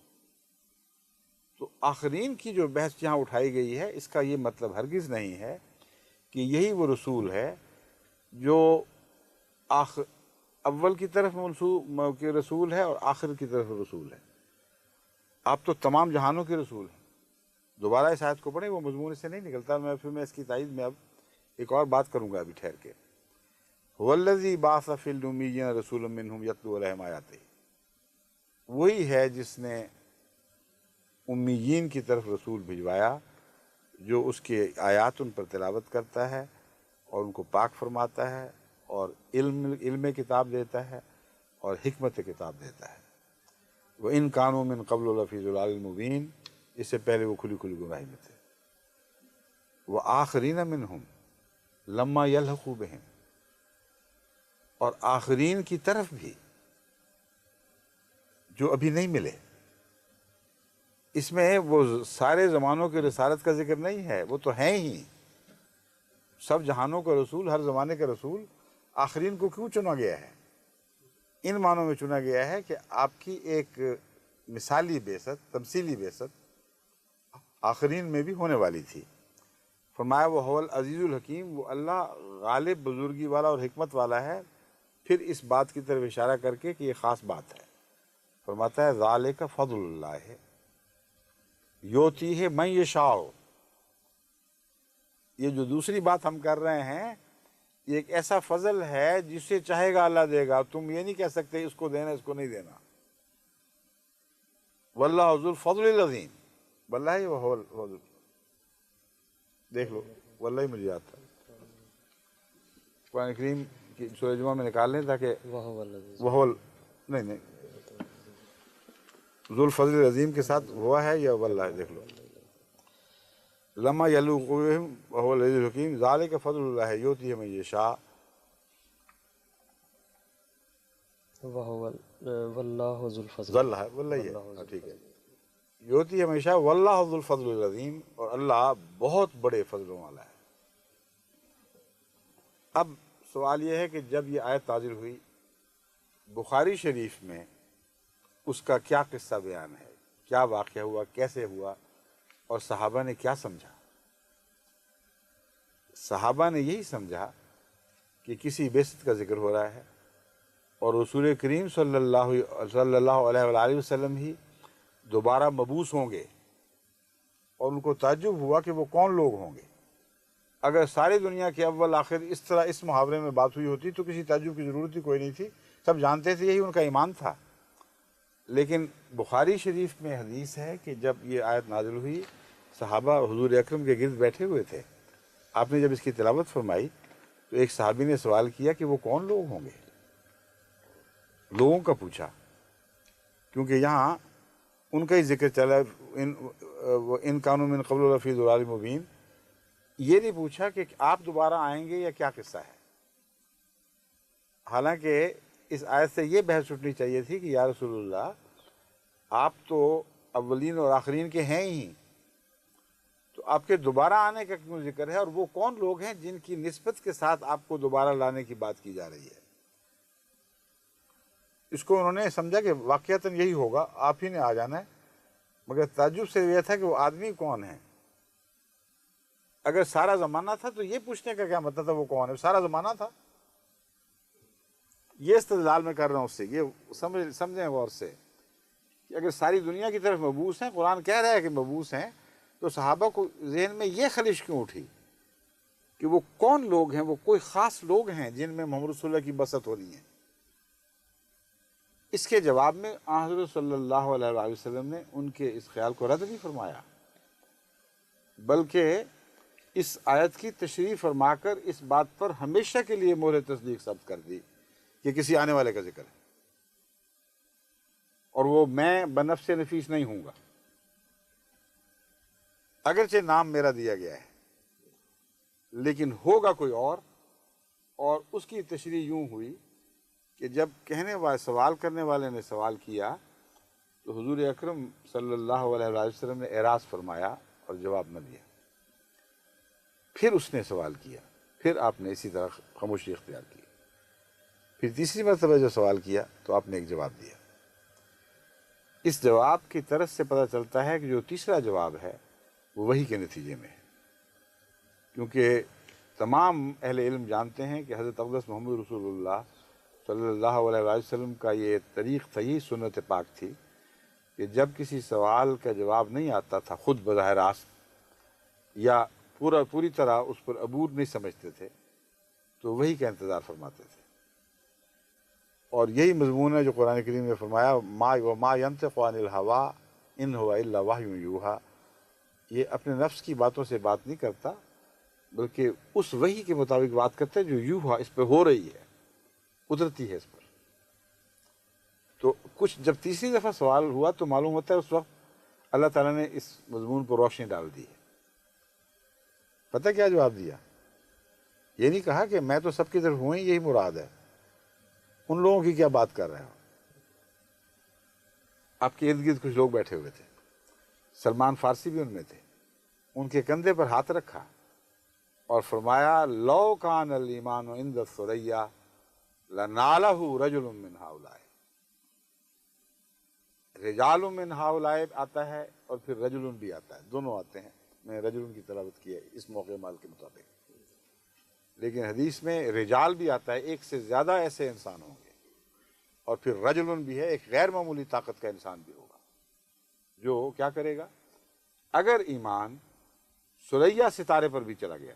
تو آخرین کی جو بحث یہاں اٹھائی گئی ہے، اس کا یہ مطلب ہرگز نہیں ہے کہ یہی وہ رسول ہے جو اول کی طرف کے رسول ہے اور آخر کی طرف رسول ہے۔ آپ تو تمام جہانوں کے رسول ہیں۔ دوبارہ اس آیت کو پڑھیں، وہ مضمون اس سے نہیں نکلتا۔ میں اس کی تائید میں اب ایک اور بات کروں گا ابھی ٹھہر کے۔ هو الذی بعث فی الامیین رسولا منہم یتلو علیہم آیاتہ، وہی ہے جس نے امیین کی طرف رسول بھجوایا جو اس کے آیات ان پر تلاوت کرتا ہے اور ان کو پاک فرماتا ہے اور علم کتاب دیتا ہے اور حکمت کتاب دیتا ہے۔ وَإِن كَانُوا مِن قَبْلُ لَفِي ضَلَالٍ مُبِينٍ، اس سے پہلے وہ کھلی کھلی گمراہی میں تھے۔ وَآخَرِينَ مِنْهُمْ لَمَّا يَلْحَقُوا بِهِمْ، اور آخرین کی طرف بھی جو ابھی نہیں ملے۔ اس میں وہ سارے زمانوں کے رسالت کا ذکر نہیں ہے، وہ تو ہیں ہی سب جہانوں کا رسول، ہر زمانے کا رسول۔ آخرین کو کیوں چنا گیا ہے؟ ان معنوں میں چنا گیا ہے کہ آپ کی ایک مثالی بعثت، تمثیلی بعثت آخرین میں بھی ہونے والی تھی۔ فرمایا وہ هو العزیز الحکیم، وہ اللہ غالب، بزرگی والا اور حکمت والا ہے۔ پھر اس بات کی طرف اشارہ کر کے کہ یہ خاص بات ہے، فرماتا ہے ذالک فضل اللہ یؤتیہ من یشاء۔ یہ جو دوسری بات ہم کر رہے ہیں، یہ ایک ایسا فضل ہے جسے چاہے گا اللہ دے گا۔ تم یہ نہیں کہہ سکتے اس کو دینا اس کو نہیں دینا۔ واللہ ذو الفضل العظیم، واللہ وہ الفضل، دیکھ لو واللہ ہی مجھے یاد تھا۔ قرآن کریم کی سورہ جمعہ میں نکال لیں تاکہ نہیں ذو الفضل العظیم کے ساتھ ہوا ہے یا واللہ، دیکھ لو۔ لما یلحقوا بہم وهو العزیز الحکیم ذالک فضل اللہ یؤتیہ من یشاء۔ واللہ ذو الفضل، واللہ ہے، ٹھیک ہے، یؤتیہ من یشاء واللہ ذو الفضل العظیم، اور اللہ بہت بڑے فضلوں والا ہے۔ اب سوال یہ ہے کہ جب یہ آیت نازل ہوئی، بخاری شریف میں اس کا کیا قصہ بیان ہے، کیا واقعہ ہوا، کیسے ہوا، اور صحابہ نے کیا سمجھا؟ صحابہ نے یہی سمجھا کہ کسی بعثت کا ذکر ہو رہا ہے اور رسول کریم صلی اللہ علیہ وآلہ وسلم ہی دوبارہ مبعوث ہوں گے، اور ان کو تعجب ہوا کہ وہ کون لوگ ہوں گے۔ اگر ساری دنیا کے اول آخر اس طرح اس محاورے میں بات ہوئی ہوتی تو کسی تعجب کی ضرورت ہی کوئی نہیں تھی، سب جانتے تھے، یہی ان کا ایمان تھا۔ لیکن بخاری شریف میں حدیث ہے کہ جب یہ آیت نازل ہوئی، صحابہ حضور اکرم کے گرد بیٹھے ہوئے تھے، آپ نے جب اس کی تلاوت فرمائی تو ایک صحابی نے سوال کیا کہ وہ کون لوگ ہوں گے؟ لوگوں کا پوچھا، کیونکہ یہاں ان کا ہی ذکر چلا، ان کانوا من قبل لفی ضلال مبین۔ یہ نہیں پوچھا کہ آپ دوبارہ آئیں گے یا کیا قصہ ہے۔ حالانکہ اس آیت سے یہ بحث اٹھنی چاہیے تھی کہ یا رسول اللہ، آپ تو اولین اور آخرین کے ہیں ہی، تو آپ کے دوبارہ آنے کا کیوں ذکر ہے، اور وہ کون لوگ ہیں جن کی نسبت کے ساتھ آپ کو دوبارہ لانے کی بات کی جا رہی ہے؟ اس کو انہوں نے سمجھا کہ واقعتاً یہی ہوگا، آپ ہی نے آ جانا ہے، مگر تعجب سے یہ تھا کہ وہ آدمی کون ہے۔ اگر سارا زمانہ تھا تو یہ پوچھنے کا کیا مطلب تھا وہ کون ہے؟ سارا زمانہ تھا، یہ استدلال میں کر رہا ہوں اس سے، یہ سمجھیں غور سے کہ اگر ساری دنیا کی طرف مبعوث ہیں، قرآن کہہ رہا ہے کہ مبعوث ہیں، تو صحابہ کو ذہن میں یہ خلش کیوں اٹھی کہ وہ کون لوگ ہیں، وہ کوئی خاص لوگ ہیں جن میں محمد رسول اللہ کی بسط ہو رہی ہے؟ اس کے جواب میں حضرت صلی اللہ علیہ وآلہ وسلم نے ان کے اس خیال کو رد نہیں فرمایا، بلکہ اس آیت کی تشریح فرما کر اس بات پر ہمیشہ کے لیے مہر تصدیق ثبت کر دی کہ کسی آنے والے کا ذکر ہے، اور وہ میں بنفس نفیس نہیں ہوں گا، اگرچہ نام میرا دیا گیا ہے لیکن ہوگا کوئی اور اس کی تشریح یوں ہوئی کہ جب کہنے والے سوال کرنے والے نے سوال کیا تو حضور اکرم صلی اللہ علیہ وآلہ وسلم نے اعراض فرمایا اور جواب نہ دیا، پھر اس نے سوال کیا، پھر آپ نے اسی طرح خاموشی اختیار کی، پھر تیسری مرتبہ جو سوال کیا تو آپ نے ایک جواب دیا۔ اس جواب کی طرف سے پتہ چلتا ہے کہ جو تیسرا جواب ہے وہ وحی کے نتیجے میں ہے، کیونکہ تمام اہل علم جانتے ہیں کہ حضرت اقدس محمد رسول اللہ صلی اللہ علیہ وآلہ وسلم کا یہ طریق تھا، یہ سنت پاک تھی کہ جب کسی سوال کا جواب نہیں آتا تھا خود بظاہر راست یا پوری طرح اس پر عبور نہیں سمجھتے تھے تو وحی کا انتظار فرماتے تھے، اور یہی مضمون ہے جو قرآن کریم نے فرمایا ما ينطق عن الهوى ان هو الا وحی یوحی، یہ اپنے نفس کی باتوں سے بات نہیں کرتا بلکہ اس وحی کے مطابق بات کرتا ہے جو یوحی اس پہ ہو رہی ہے، اترتی ہے اس پر۔ تو کچھ جب تیسری دفعہ سوال ہوا تو معلوم ہوتا ہے اس وقت اللہ تعالیٰ نے اس مضمون پر روشنی ڈال دی ہے۔ پتہ کیا جواب دیا؟ یہ نہیں کہا کہ میں تو سب کی طرف ہوں ہی، یہی مراد ہے، ان لوگوں کی کیا بات کر رہے ہو؟ آپ کے ارد گرد کچھ لوگ بیٹھے ہوئے تھے، سلمان فارسی بھی ان میں تھے، ان کے کندھے پر ہاتھ رکھا اور فرمایا لو کان الایمان عند الثریا لنالہ رجل من ہؤلاء۔ رجال من ہؤلاء آتا ہے اور پھر رجل بھی آتا ہے، دونوں آتے ہیں، میں رجل کی تلاوت کی ہے اس موقع مال کے مطابق، لیکن حدیث میں رجال بھی آتا ہے، ایک سے زیادہ ایسے انسان ہوں گے، اور پھر رجل بھی ہے، ایک غیر معمولی طاقت کا انسان بھی ہوگا جو کیا کرے گا؟ اگر ایمان ثریا ستارے پر بھی چلا گیا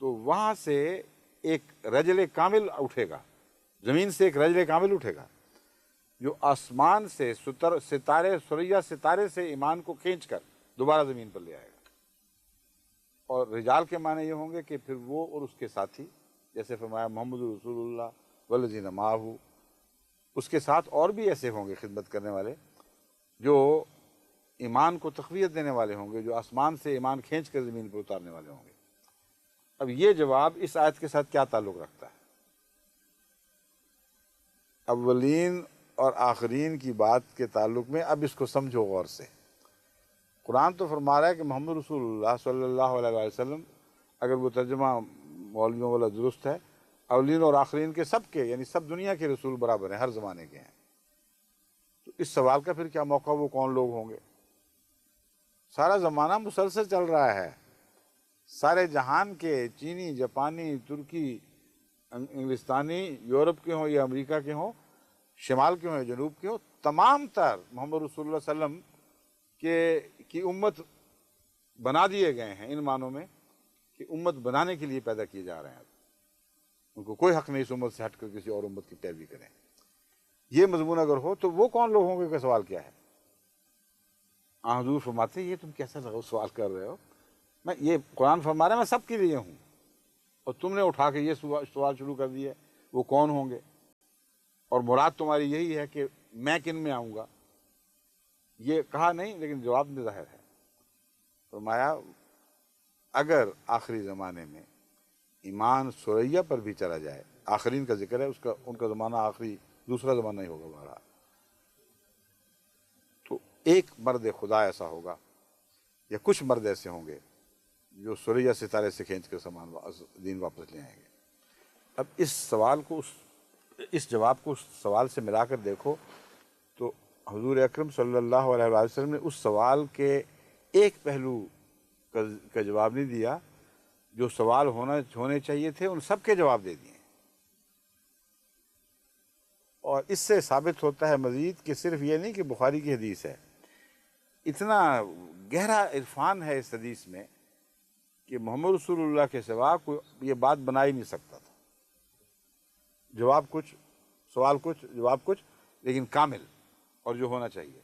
تو وہاں سے ایک رجل کامل اٹھے گا، زمین سے ایک رجل کامل اٹھے گا جو آسمان سے ستارے ثریا ستارے سے ایمان کو کھینچ کر دوبارہ زمین پر لے آئے گا، اور رجال کے معنی یہ ہوں گے کہ پھر وہ اور اس کے ساتھی، جیسے فرمایا محمد رسول اللہ والذین معہ، اس کے ساتھ اور بھی ایسے ہوں گے خدمت کرنے والے جو ایمان کو تقویت دینے والے ہوں گے، جو آسمان سے ایمان کھینچ کر زمین پر اتارنے والے ہوں گے۔ اب یہ جواب اس آیت کے ساتھ کیا تعلق رکھتا ہے؟ اولین اور آخرین کی بات کے تعلق میں اب اس کو سمجھو غور سے۔ قرآن تو فرما رہا ہے کہ محمد رسول اللہ صلی اللہ علیہ وآلہ وسلم، اگر وہ ترجمہ مولویوں والا درست ہے، اولین اور آخرین کے سب کے، یعنی سب دنیا کے رسول برابر ہیں، ہر زمانے کے ہیں، تو اس سوال کا پھر کیا موقع، وہ کون لوگ ہوں گے؟ سارا زمانہ مسلسل چل رہا ہے، سارے جہان کے، چینی، جاپانی، ترکی، انگلستانی، یورپ کے ہوں یا امریکہ کے ہوں، شمال کے ہوں یا جنوب کے ہوں، تمام تر محمد رسول اللہ صلی اللہ علیہ وسلم کی امت بنا دیے گئے ہیں، ان معنوں میں کہ امت بنانے کے لیے پیدا کیے جا رہے ہیں، ان کو کوئی حق نہیں اس امت سے ہٹ کر کسی اور امت کی پیروی کریں۔ یہ مضمون اگر ہو تو وہ کون لوگ ہوں گے کا سوال کیا ہے؟ حضور فرماتے ہیں یہ تم کیسا سوال کر رہے ہو، میں یہ قرآن فرما رہا ہے میں سب کے لیے ہوں، اور تم نے اٹھا کے یہ سوال شروع کر دیا وہ کون ہوں گے، اور مراد تمہاری یہی ہے کہ میں کن میں آؤں گا، یہ کہا نہیں لیکن جواب میں ظاہر ہے۔ فرمایا اگر آخری زمانے میں ایمان ثریا پر بھی چلا جائے، آخرین کا ذکر ہے، ان کا زمانہ آخری دوسرا زمانہ ہی ہوگا بہرحال، تو ایک مرد خدا ایسا ہوگا یا کچھ مرد ایسے ہوں گے جو ثریا ستارے سے کھینچ کر دین واپس لے آئیں گے۔ اب اس جواب کو اس سوال سے ملا کر دیکھو تو حضور اکرم صلی اللہ علیہ وآلہ وسلم نے اس سوال کے ایک پہلو کا جواب نہیں دیا، جو سوال ہونے چاہیے تھے ان سب کے جواب دے دیے، اور اس سے ثابت ہوتا ہے مزید کہ صرف یہ نہیں کہ بخاری کی حدیث ہے، اتنا گہرا عرفان ہے اس حدیث میں کہ محمد رسول اللہ کے سوا کوئی یہ بات بنا ہی نہیں سکتا تھا۔ جواب کچھ، سوال کچھ، جواب کچھ، لیکن کامل، اور جو ہونا چاہیے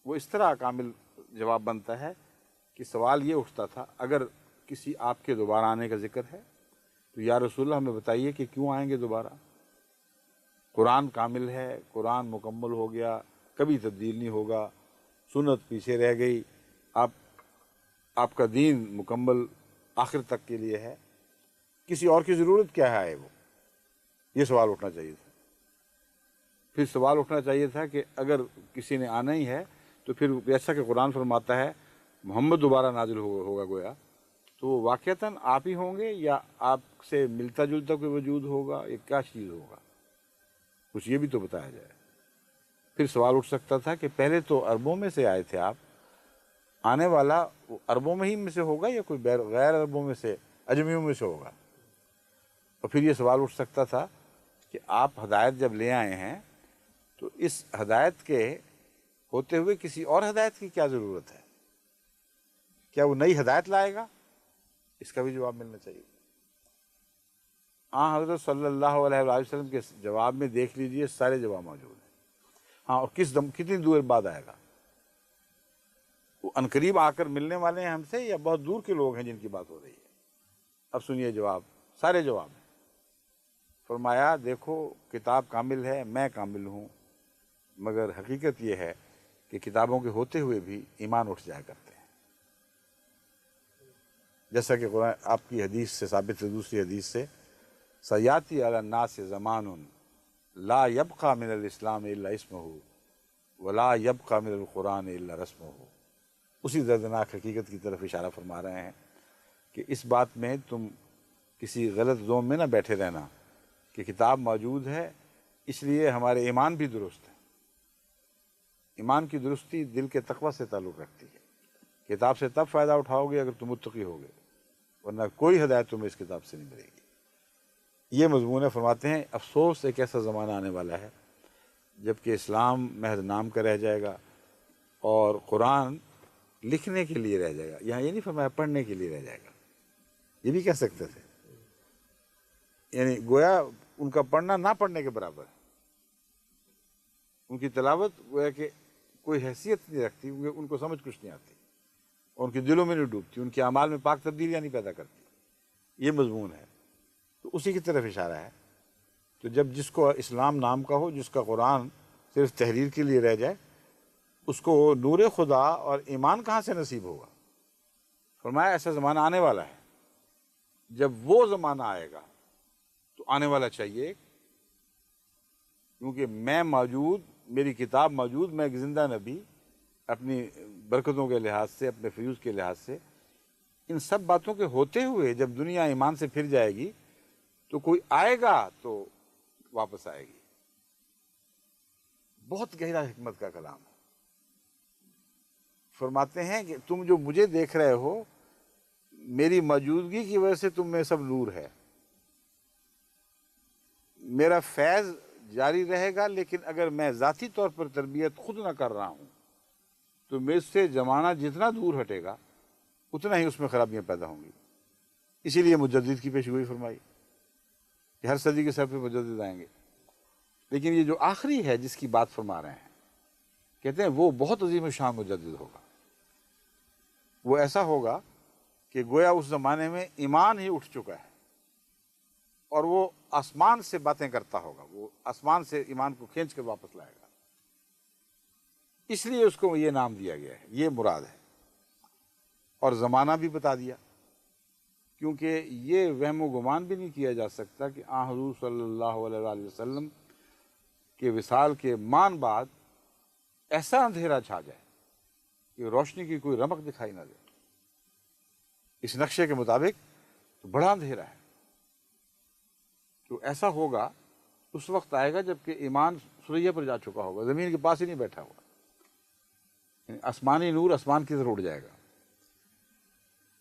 وہ اس طرح کامل جواب بنتا ہے کہ سوال یہ اٹھتا تھا اگر کسی آپ کے دوبارہ آنے کا ذکر ہے تو یا رسول اللہ ہمیں بتائیے کہ کیوں آئیں گے دوبارہ؟ قرآن کامل ہے، قرآن مکمل ہو گیا، کبھی تبدیل نہیں ہوگا، سنت پیچھے رہ گئی، آپ کا دین مکمل آخر تک کے لیے ہے، کسی اور کی ضرورت کیا ہے وہ؟ یہ سوال اٹھنا چاہیے تھا۔ پھر سوال اٹھنا چاہیے تھا کہ اگر کسی نے آنا ہی ہے تو پھر جیسا کہ قرآن فرماتا ہے محمد دوبارہ نازل ہوگا گویا، تو وہ واقعتاً آپ ہی ہوں گے یا آپ سے ملتا جلتا کوئی وجود ہوگا، یہ کیا چیز ہوگا؟ کچھ یہ بھی تو بتایا جائے۔ پھر سوال اٹھ سکتا تھا کہ پہلے تو عربوں میں سے آئے تھے آپ، آنے والا وہ عربوں میں ہی میں سے ہوگا یا کوئی غیر عربوں میں سے، اجمیوں میں سے ہوگا؟ اور پھر یہ سوال اٹھ سکتا تھا کہ آپ ہدایت جب لے آئے ہیں تو اس ہدایت کے ہوتے ہوئے کسی اور ہدایت کی کیا ضرورت ہے؟ کیا وہ نئی ہدایت لائے گا؟ اس کا بھی جواب ملنا چاہیے۔ ہاں، حضرت صلی اللہ علیہ وآلہ وسلم کے جواب میں دیکھ لیجئے سارے جواب موجود ہیں۔ ہاں، اور کتنی دور بعد آئے گا؟ وہ عنقریب آ کر ملنے والے ہیں ہم سے یا بہت دور کے لوگ ہیں جن کی بات ہو رہی ہے؟ اب سنیے جواب، سارے جواب ہیں۔ فرمایا دیکھو کتاب کامل ہے، میں کامل ہوں، مگر حقیقت یہ ہے کہ کتابوں کے ہوتے ہوئے بھی ایمان اٹھ جایا کرتے ہیں، جیسا کہ قرآن آپ کی حدیث سے ثابت ہے، دوسری حدیث سے، سیاتی علی الناس زمان لا یبقى من الاسلام الا اسمہ ولا یبقى من القرآن الا رسمہ۔ اسی دردناک حقیقت کی طرف اشارہ فرما رہے ہیں کہ اس بات میں تم کسی غلط زوم میں نہ بیٹھے رہنا کہ کتاب موجود ہے اس لیے ہمارے ایمان بھی درست ہے۔ ایمان کی درستی دل کے تقوی سے تعلق رکھتی ہے۔ کتاب سے تب فائدہ اٹھاؤ گے اگر تم متقی ہوگے، ورنہ کوئی ہدایت تمہیں اس کتاب سے نہیں ملے گی۔ یہ مضمون فرماتے ہیں افسوس ایک ایسا زمانہ آنے والا ہے جب کہ اسلام محض نام کا رہ جائے گا اور قرآن لکھنے کے لیے رہ جائے گا۔ یہاں یہ نہیں فرمایا پڑھنے کے لیے رہ جائے گا، یہ بھی کہہ سکتے تھے، یعنی گویا ان کا پڑھنا نہ پڑھنے کے برابر ہے۔ ان کی تلاوت گویا کہ کوئی حیثیت نہیں رکھتی، ان کو سمجھ کچھ نہیں آتی، اور ان کے دلوں میں نہیں ڈوبتی، ان کے اعمال میں پاک تبدیلیاں نہیں پیدا کرتی۔ یہ مضمون ہے، تو اسی کی طرف اشارہ ہے۔ تو جب جس کو اسلام نام کا ہو، جس کا قرآن صرف تحریر کے لیے رہ جائے، اس کو نور خدا اور ایمان کہاں سے نصیب ہوگا؟ فرمایا ایسا زمانہ آنے والا ہے، جب وہ زمانہ آئے گا تو آنے والا چاہیے، کیونکہ میں موجود، میری کتاب موجود، میں ایک زندہ نبی، اپنی برکتوں کے لحاظ سے، اپنے فیوز کے لحاظ سے، ان سب باتوں کے ہوتے ہوئے جب دنیا ایمان سے پھر جائے گی تو کوئی آئے گا تو واپس آئے گی۔ بہت گہرا حکمت کا کلام ہے۔ فرماتے ہیں کہ تم جو مجھے دیکھ رہے ہو، میری موجودگی کی وجہ سے تم میں سب نور ہے، میرا فیض جاری رہے گا، لیکن اگر میں ذاتی طور پر تربیت خود نہ کر رہا ہوں تو مجھ سے زمانہ جتنا دور ہٹے گا اتنا ہی اس میں خرابیاں پیدا ہوں گی۔ اسی لیے مجدد کی پیشگوئی فرمائی کہ ہر صدی کے سر پہ مجدد آئیں گے، لیکن یہ جو آخری ہے جس کی بات فرما رہے ہیں، کہتے ہیں وہ بہت عظیم شان مجدد ہوگا۔ وہ ایسا ہوگا کہ گویا اس زمانے میں ایمان ہی اٹھ چکا ہے اور وہ آسمان سے باتیں کرتا ہوگا، وہ آسمان سے ایمان کو کھینچ کر واپس لائے گا، اس لیے اس کو یہ نام دیا گیا ہے، یہ مراد ہے۔ اور زمانہ بھی بتا دیا، کیونکہ یہ وہم و گمان بھی نہیں کیا جا سکتا کہ آن حضور صلی اللہ علیہ وآلہ وسلم کے وصال کے مان بعد ایسا اندھیرا چھا جائے کہ روشنی کی کوئی رمق دکھائی نہ دے۔ اس نقشے کے مطابق تو بڑا اندھیرا ہے، تو ایسا ہوگا، اس وقت آئے گا جب کہ ایمان سریا پر جا چکا ہوگا، زمین کے پاس ہی نہیں بیٹھا ہوگا، یعنی آسمانی نور آسمان کی طرف اڑ جائے گا،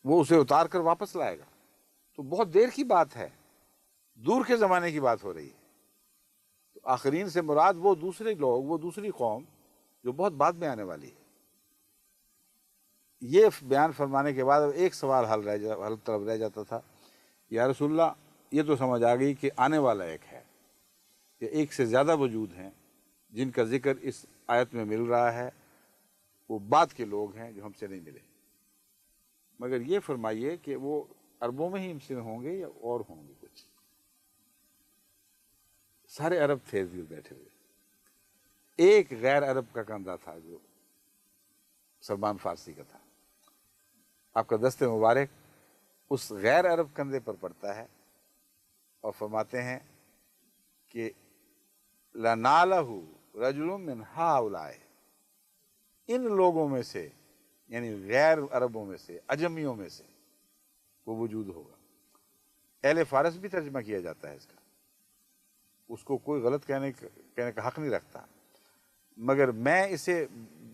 وہ اسے اتار کر واپس لائے گا۔ تو بہت دیر کی بات ہے، دور کے زمانے کی بات ہو رہی ہے۔ تو آخرین سے مراد وہ دوسرے لوگ، وہ دوسری قوم جو بہت بعد میں آنے والی ہے۔ یہ بیان فرمانے کے بعد اب ایک سوال حل طلب رہ جاتا تھا، یا رسول اللہ یہ تو سمجھ آ گئی کہ آنے والا ایک ہے، کہ ایک سے زیادہ وجود ہیں جن کا ذکر اس آیت میں مل رہا ہے، وہ بعد کے لوگ ہیں جو ہم سے نہیں ملے، مگر یہ فرمائیے کہ وہ عربوں میں ہی ہم سے ہوں گے یا اور ہوں گے کچھ؟ سارے عرب تھے ارد گرد بیٹھے ہوئے، ایک غیر عرب کا کندھا تھا جو سلمان فارسی کا تھا۔ آپ کا دست مبارک اس غیر عرب کندھے پر پڑتا ہے اور فرماتے ہیں کہ لَنَالَهُ رَجُلٌ مِّنْ هَٰؤُلَاءِ، ان لوگوں میں سے، یعنی غیر عربوں میں سے، اجمیوں میں سے وہ وجود ہوگا۔ اہل فارس بھی ترجمہ کیا جاتا ہے اس کا، اس کو کوئی غلط کہنے کا حق نہیں رکھتا، مگر میں اسے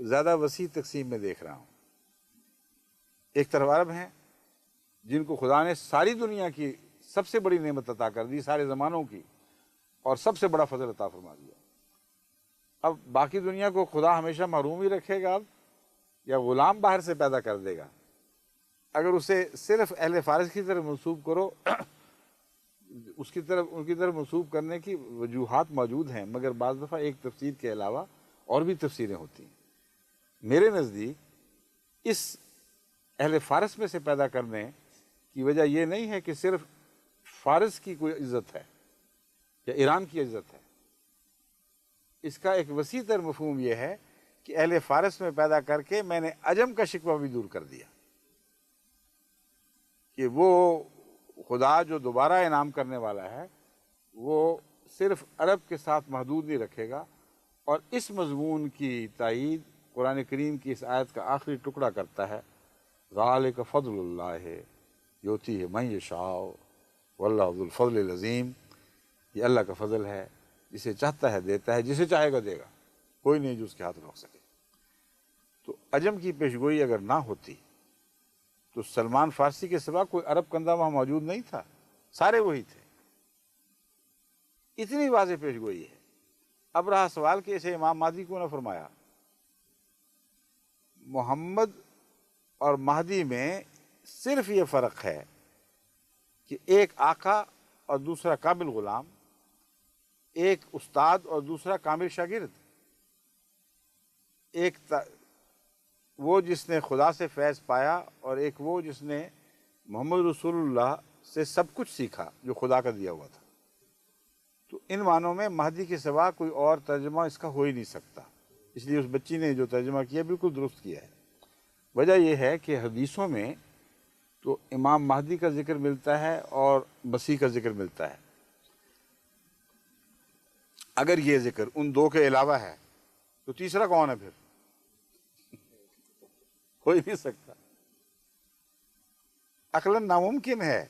زیادہ وسیع تقسیم میں دیکھ رہا ہوں۔ ایک طرف عرب ہیں جن کو خدا نے ساری دنیا کی سب سے بڑی نعمت عطا کر دی، سارے زمانوں کی، اور سب سے بڑا فضل عطا فرما دیا۔ اب باقی دنیا کو خدا ہمیشہ محروم ہی رکھے گا اب، یا غلام باہر سے پیدا کر دے گا؟ اگر اسے صرف اہل فارس کی طرف منسوب کرو، ان کی طرف منسوب کرنے کی وجوہات موجود ہیں، مگر بعض دفعہ ایک تفسیر کے علاوہ اور بھی تفسیریں ہوتی ہیں۔ میرے نزدیک اس اہل فارس میں سے پیدا کرنے کی وجہ یہ نہیں ہے کہ صرف فارس کی کوئی عزت ہے یا ایران کی عزت ہے، اس کا ایک وسیع تر مفہوم یہ ہے کہ اہل فارس میں پیدا کر کے میں نے عجم کا شکوہ بھی دور کر دیا، کہ وہ خدا جو دوبارہ انعام کرنے والا ہے وہ صرف عرب کے ساتھ محدود نہیں رکھے گا۔ اور اس مضمون کی تائید قرآن کریم کی اس آیت کا آخری ٹکڑا کرتا ہے، ذالک فضل اللہ یؤتیہ من یشاء واللہ ذو الفضل العظیم، یہ اللہ کا فضل ہے، جسے چاہتا ہے دیتا ہے، جسے چاہے گا دے گا، کوئی نہیں جو اس کے ہاتھ روک سکے۔ تو عجم کی پیشگوئی اگر نہ ہوتی تو سلمان فارسی کے سوا کوئی عرب کندھا وہاں موجود نہیں تھا، سارے وہی تھے۔ اتنی واضح پیشگوئی ہے۔ اب رہا سوال کہ اسے امام مہدی کیوں نہ فرمایا؟ محمد اور مہدی میں صرف یہ فرق ہے کہ ایک آقا اور دوسرا کامل غلام، ایک استاد اور دوسرا کامل شاگرد، ایک وہ جس نے خدا سے فیض پایا اور ایک وہ جس نے محمد رسول اللہ سے سب کچھ سیکھا جو خدا کا دیا ہوا تھا۔ تو ان معنوں میں مہدی کے سوا کوئی اور ترجمہ اس کا ہو ہی نہیں سکتا، اس لیے اس بچی نے جو ترجمہ کیا بالکل درست کیا ہے۔ وجہ یہ ہے کہ حدیثوں میں تو امام مہدی کا ذکر ملتا ہے اور مسیح کا ذکر ملتا ہے، اگر یہ ذکر ان دو کے علاوہ ہے تو تیسرا کون ہے؟ پھر ہو ہی نہیں سکتا، عقلاً ناممکن ہے۔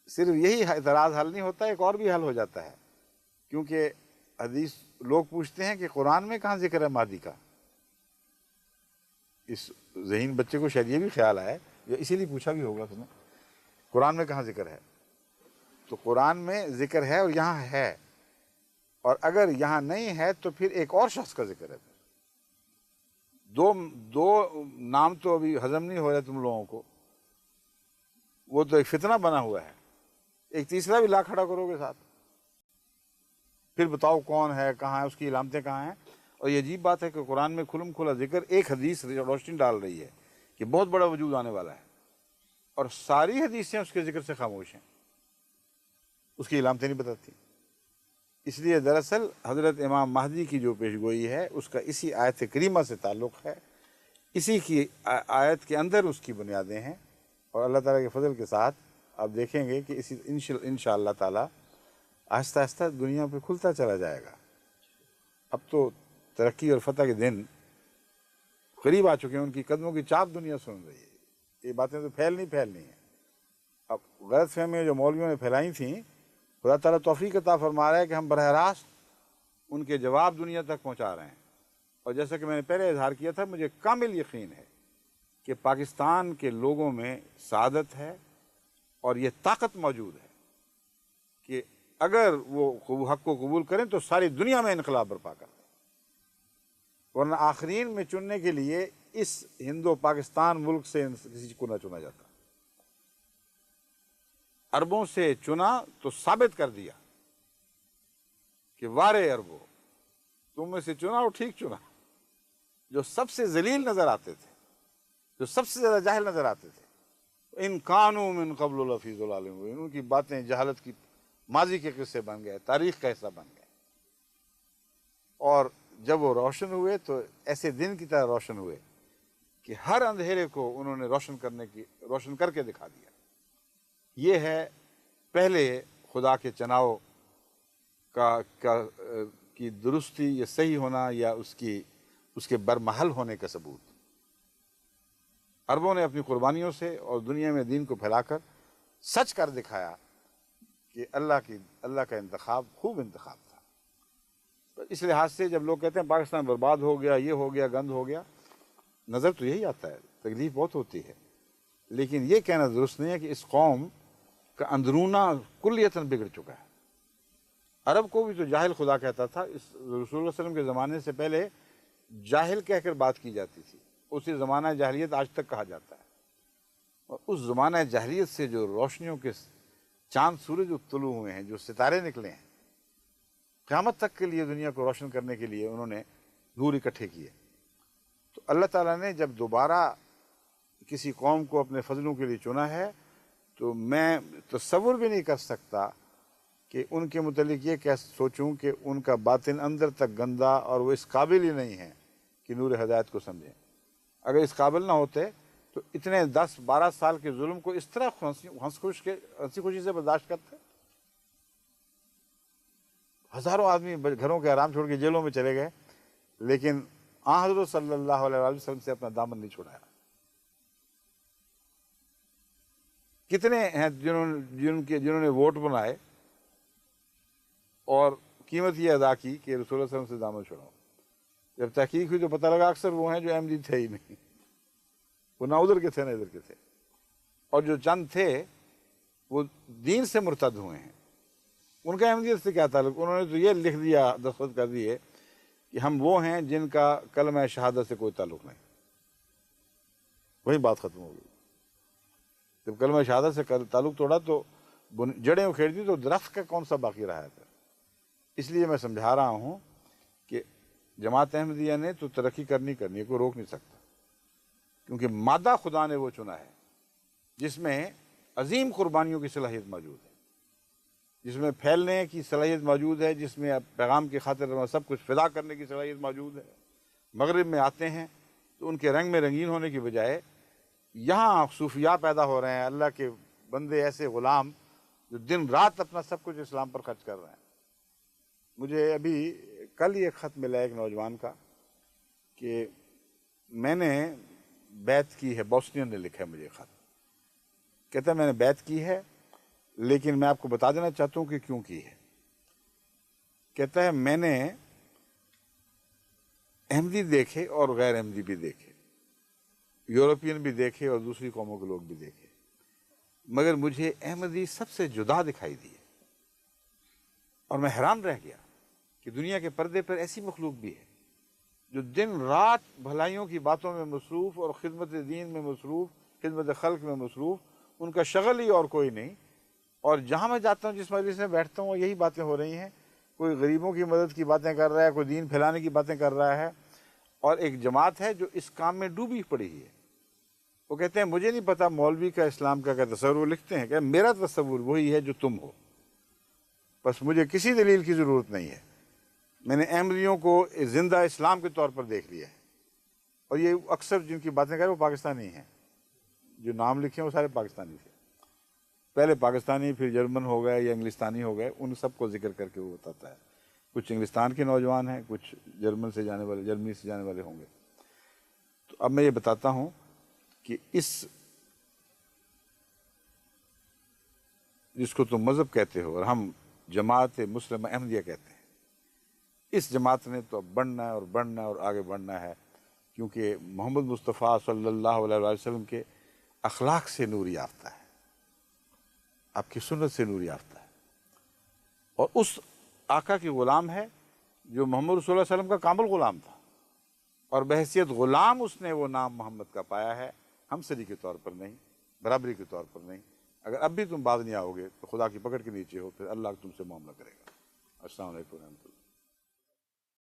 صرف یہی اعتراض حل نہیں ہوتا، ایک اور بھی حل ہو جاتا ہے، کیونکہ حدیث لوگ پوچھتے ہیں کہ قرآن میں کہاں ذکر ہے مہدی کا؟ اس ذہین بچے کو شاید یہ بھی خیال آئے، یا اسی لیے پوچھا بھی ہوگا تمہیں، قرآن میں کہاں ذکر ہے؟ تو قرآن میں ذکر ہے اور یہاں ہے، اور اگر یہاں نہیں ہے تو پھر ایک اور شخص کا ذکر ہے۔ دو نام تو ابھی ہضم نہیں ہو رہے تم لوگوں کو، وہ تو ایک فتنہ بنا ہوا ہے، ایک تیسرا بھی لا کھڑا کرو گے ساتھ، پھر بتاؤ کون ہے، کہاں ہے، اس کی علامتیں کہاں ہیں۔ اور یہ عجیب بات ہے کہ قرآن میں کھلم کھلا ذکر، ایک حدیث روشنی ڈال رہی ہے کہ بہت بڑا وجود آنے والا ہے، اور ساری حدیثیں اس کے ذکر سے خاموش ہیں، اس کی علامتیں نہیں بتاتی۔ اس لیے دراصل حضرت امام مہدی کی جو پیشگوئی ہے اس کا اسی آیت کریمہ سے تعلق ہے، اسی کی آیت کے اندر اس کی بنیادیں ہیں، اور اللہ تعالیٰ کے فضل کے ساتھ آپ دیکھیں گے کہ اسی انشاءاللہ تعالیٰ آہستہ آہستہ دنیا پہ کھلتا چلا جائے گا۔ اب تو ترقی اور فتح کے دن قریب آ چکے ہیں، ان کی قدموں کی چاپ دنیا سن رہی ہے، یہ باتیں تو پھیلنی ہیں۔ اب غلط فہمیاں جو مولویوں نے پھیلائی تھیں، خدا تعالیٰ توفیق عطا فرما رہا ہے کہ ہم براہ راست ان کے جواب دنیا تک پہنچا رہے ہیں۔ اور جیسا کہ میں نے پہلے اظہار کیا تھا، مجھے کامل یقین ہے کہ پاکستان کے لوگوں میں سعادت ہے اور یہ طاقت موجود ہے کہ اگر وہ حق کو قبول کریں تو ساری دنیا میں انقلاب برپا کر دیں، ورنہ آخرین میں چننے کے لیے اس ہندو پاکستان ملک سے کسی کو نہ چنا جاتا۔ عربوں سے چنا تو ثابت کر دیا کہ وارے عربوں، تم میں سے چنا اور ٹھیک چنا۔ جو سب سے ذلیل نظر آتے تھے، جو سب سے زیادہ جاہل نظر آتے تھے، ان کانوا من قبل لفی ضلال مبین، ان کی باتیں جہالت کی ماضی کے قصے بن گئے، تاریخ کا حصہ بن گئے، اور جب وہ روشن ہوئے تو ایسے دن کی طرح روشن ہوئے کہ ہر اندھیرے کو انہوں نے روشن کر کے دکھا دیا۔ یہ ہے پہلے خدا کے چناؤ کی درستی یا صحیح ہونا یا اس کے برمحل ہونے کا ثبوت۔ عربوں نے اپنی قربانیوں سے اور دنیا میں دین کو پھیلا کر سچ کر دکھایا کہ اللہ کا انتخاب خوب انتخاب تھا۔ اس لحاظ سے جب لوگ کہتے ہیں پاکستان برباد ہو گیا، یہ ہو گیا، گند ہو گیا، نظر تو یہی آتا ہے، تکلیف بہت ہوتی ہے، لیکن یہ کہنا درست نہیں ہے کہ اس قوم کا اندرونہ کلیتاً بگڑ چکا ہے۔ عرب کو بھی تو جاہل خدا کہتا تھا، اس رسول اللہ صلی اللہ علیہ وسلم کے زمانے سے پہلے جاہل کہہ کر بات کی جاتی تھی، اسی زمانہ جاہلیت آج تک کہا جاتا ہے۔ اور اس زمانہ جاہلیت سے جو روشنیوں کے چاند سورج طلوع ہوئے ہیں، جو ستارے نکلے ہیں، قیامت تک کے لیے دنیا کو روشن کرنے کے لیے انہوں نے نور اکٹھے کیے۔ تو اللہ تعالیٰ نے جب دوبارہ کسی قوم کو اپنے فضلوں کے لیے چنا ہے تو میں تصور بھی نہیں کر سکتا کہ ان کے متعلق یہ کیا سوچوں کہ ان کا باطن اندر تک گندا اور وہ اس قابل ہی نہیں ہے کہ نور ہدایت کو سمجھیں۔ اگر اس قابل نہ ہوتے تو اتنے 10-12 سال کے ظلم کو اس طرح ہنسی خوشی سے برداشت کرتے؟ ہزاروں آدمی گھروں کے آرام چھوڑ کے جیلوں میں چلے گئے، لیکن حضرت صلی اللہ علیہ وسلم سے اپنا دامن نہیں چھوڑایا۔ کتنے ہیں جنہوں نے ووٹ بنائے اور قیمت یہ ادا کی کہ رسول اللہ صلی اللہ علیہ وسلم سے دامن چھوڑاؤ۔ جب تحقیق ہوئی تو پتہ لگا اکثر وہ ہیں جو احمدی تھے ہی نہیں، وہ نہ ادھر کے تھے نہ ادھر کے تھے، اور جو چند تھے وہ دین سے مرتد ہوئے ہیں۔ ان کا احمدیت سے کیا تعلق؟ انہوں نے تو یہ لکھ دیا، دستخط کر دیے کہ ہم وہ ہیں جن کا کلمہ شہادت سے کوئی تعلق نہیں۔ وہی بات ختم ہو گئی۔ جب کلمہ شہادت سے تعلق توڑا تو جڑیں اکھیڑ دی تو درخت کا کون سا باقی رہا ہے پھر؟ اس لیے میں سمجھا رہا ہوں کہ جماعت احمدیہ نے تو ترقی کرنی ہے، کوئی روک نہیں سکتا، کیونکہ مادہ خدا نے وہ چنا ہے جس میں عظیم قربانیوں کی صلاحیت موجود ہے، جس میں پھیلنے کی صلاحیت موجود ہے، جس میں پیغام کی خاطر سب کچھ فدا کرنے کی صلاحیت موجود ہے۔ مغرب میں آتے ہیں تو ان کے رنگ میں رنگین ہونے کی بجائے یہاں صوفیاء پیدا ہو رہے ہیں، اللہ کے بندے ایسے غلام جو دن رات اپنا سب کچھ اسلام پر خرچ کر رہے ہیں۔ مجھے ابھی کل یہ خط ملا ایک نوجوان کا کہ میں نے بیعت کی ہے، بوسنین نے لکھا ہے مجھے خط، کہتا ہے میں نے بیعت کی ہے لیکن میں آپ کو بتا دینا چاہتا ہوں کہ کیوں کی ہے۔ کہتا ہے میں نے احمدی دیکھے اور غیر احمدی بھی دیکھے، یورپین بھی دیکھے اور دوسری قوموں کے لوگ بھی دیکھے، مگر مجھے احمدی سب سے جدا دکھائی دی ہے، اور میں حیران رہ گیا کہ دنیا کے پردے پر ایسی مخلوق بھی ہے جو دن رات بھلائیوں کی باتوں میں مصروف اور خدمت دین میں مصروف، خدمت خلق میں مصروف، ان کا شغل ہی اور کوئی نہیں، اور جہاں میں جاتا ہوں جس مجلس میں بیٹھتا ہوں یہی باتیں ہو رہی ہیں، کوئی غریبوں کی مدد کی باتیں کر رہا ہے، کوئی دین پھیلانے کی باتیں کر رہا ہے، اور ایک جماعت ہے جو اس کام میں ڈوبی پڑی ہے۔ وہ کہتے ہیں مجھے نہیں پتا مولوی کا اسلام کا کیا تصور، وہ لکھتے ہیں کہ میرا تصور وہی ہے جو تم ہو، بس مجھے کسی دلیل کی ضرورت نہیں ہے، میں نے احمدیوں کو زندہ اسلام کے طور پر دیکھ لیا ہے۔ اور یہ اکثر جن کی باتیں کریں وہ پاکستانی ہیں، جو نام لکھے ہیں وہ سارے پاکستانی تھے، پہلے پاکستانی پھر جرمن ہو گئے یا انگلستانی ہو گئے، ان سب کو ذکر کر کے وہ بتاتا ہے۔ کچھ انگلستان کے نوجوان ہیں، کچھ جرمنی سے جانے والے ہوں گے۔ تو اب میں یہ بتاتا ہوں کہ اس جس کو تم مذہب کہتے ہو اور ہم جماعت مسلمہ احمدیہ کہتے ہیں، اس جماعت نے تو اب بڑھنا ہے اور بڑھنا ہے اور آگے بڑھنا ہے، کیونکہ محمد مصطفیٰ صلی اللہ علیہ وسلم کے اخلاق سے نور یافتہ ہے، آپ کی سنت سے نور یافتہ ہے۔ اور اس آقا کی غلام ہے جو محمد رسول اللہ علیہ وسلم کا کامل غلام تھا، اور بحیثیت غلام اس نے وہ نام محمد کا پایا ہے، ہمسری کے طور پر نہیں، برابری کے طور پر نہیں۔ اگر اب بھی تم باز نہیں آؤ گے تو خدا کی پکڑ کے نیچے ہو، پھر اللہ تم سے معاملہ کرے گا۔ السلام علیکم و رحمۃ اللہ۔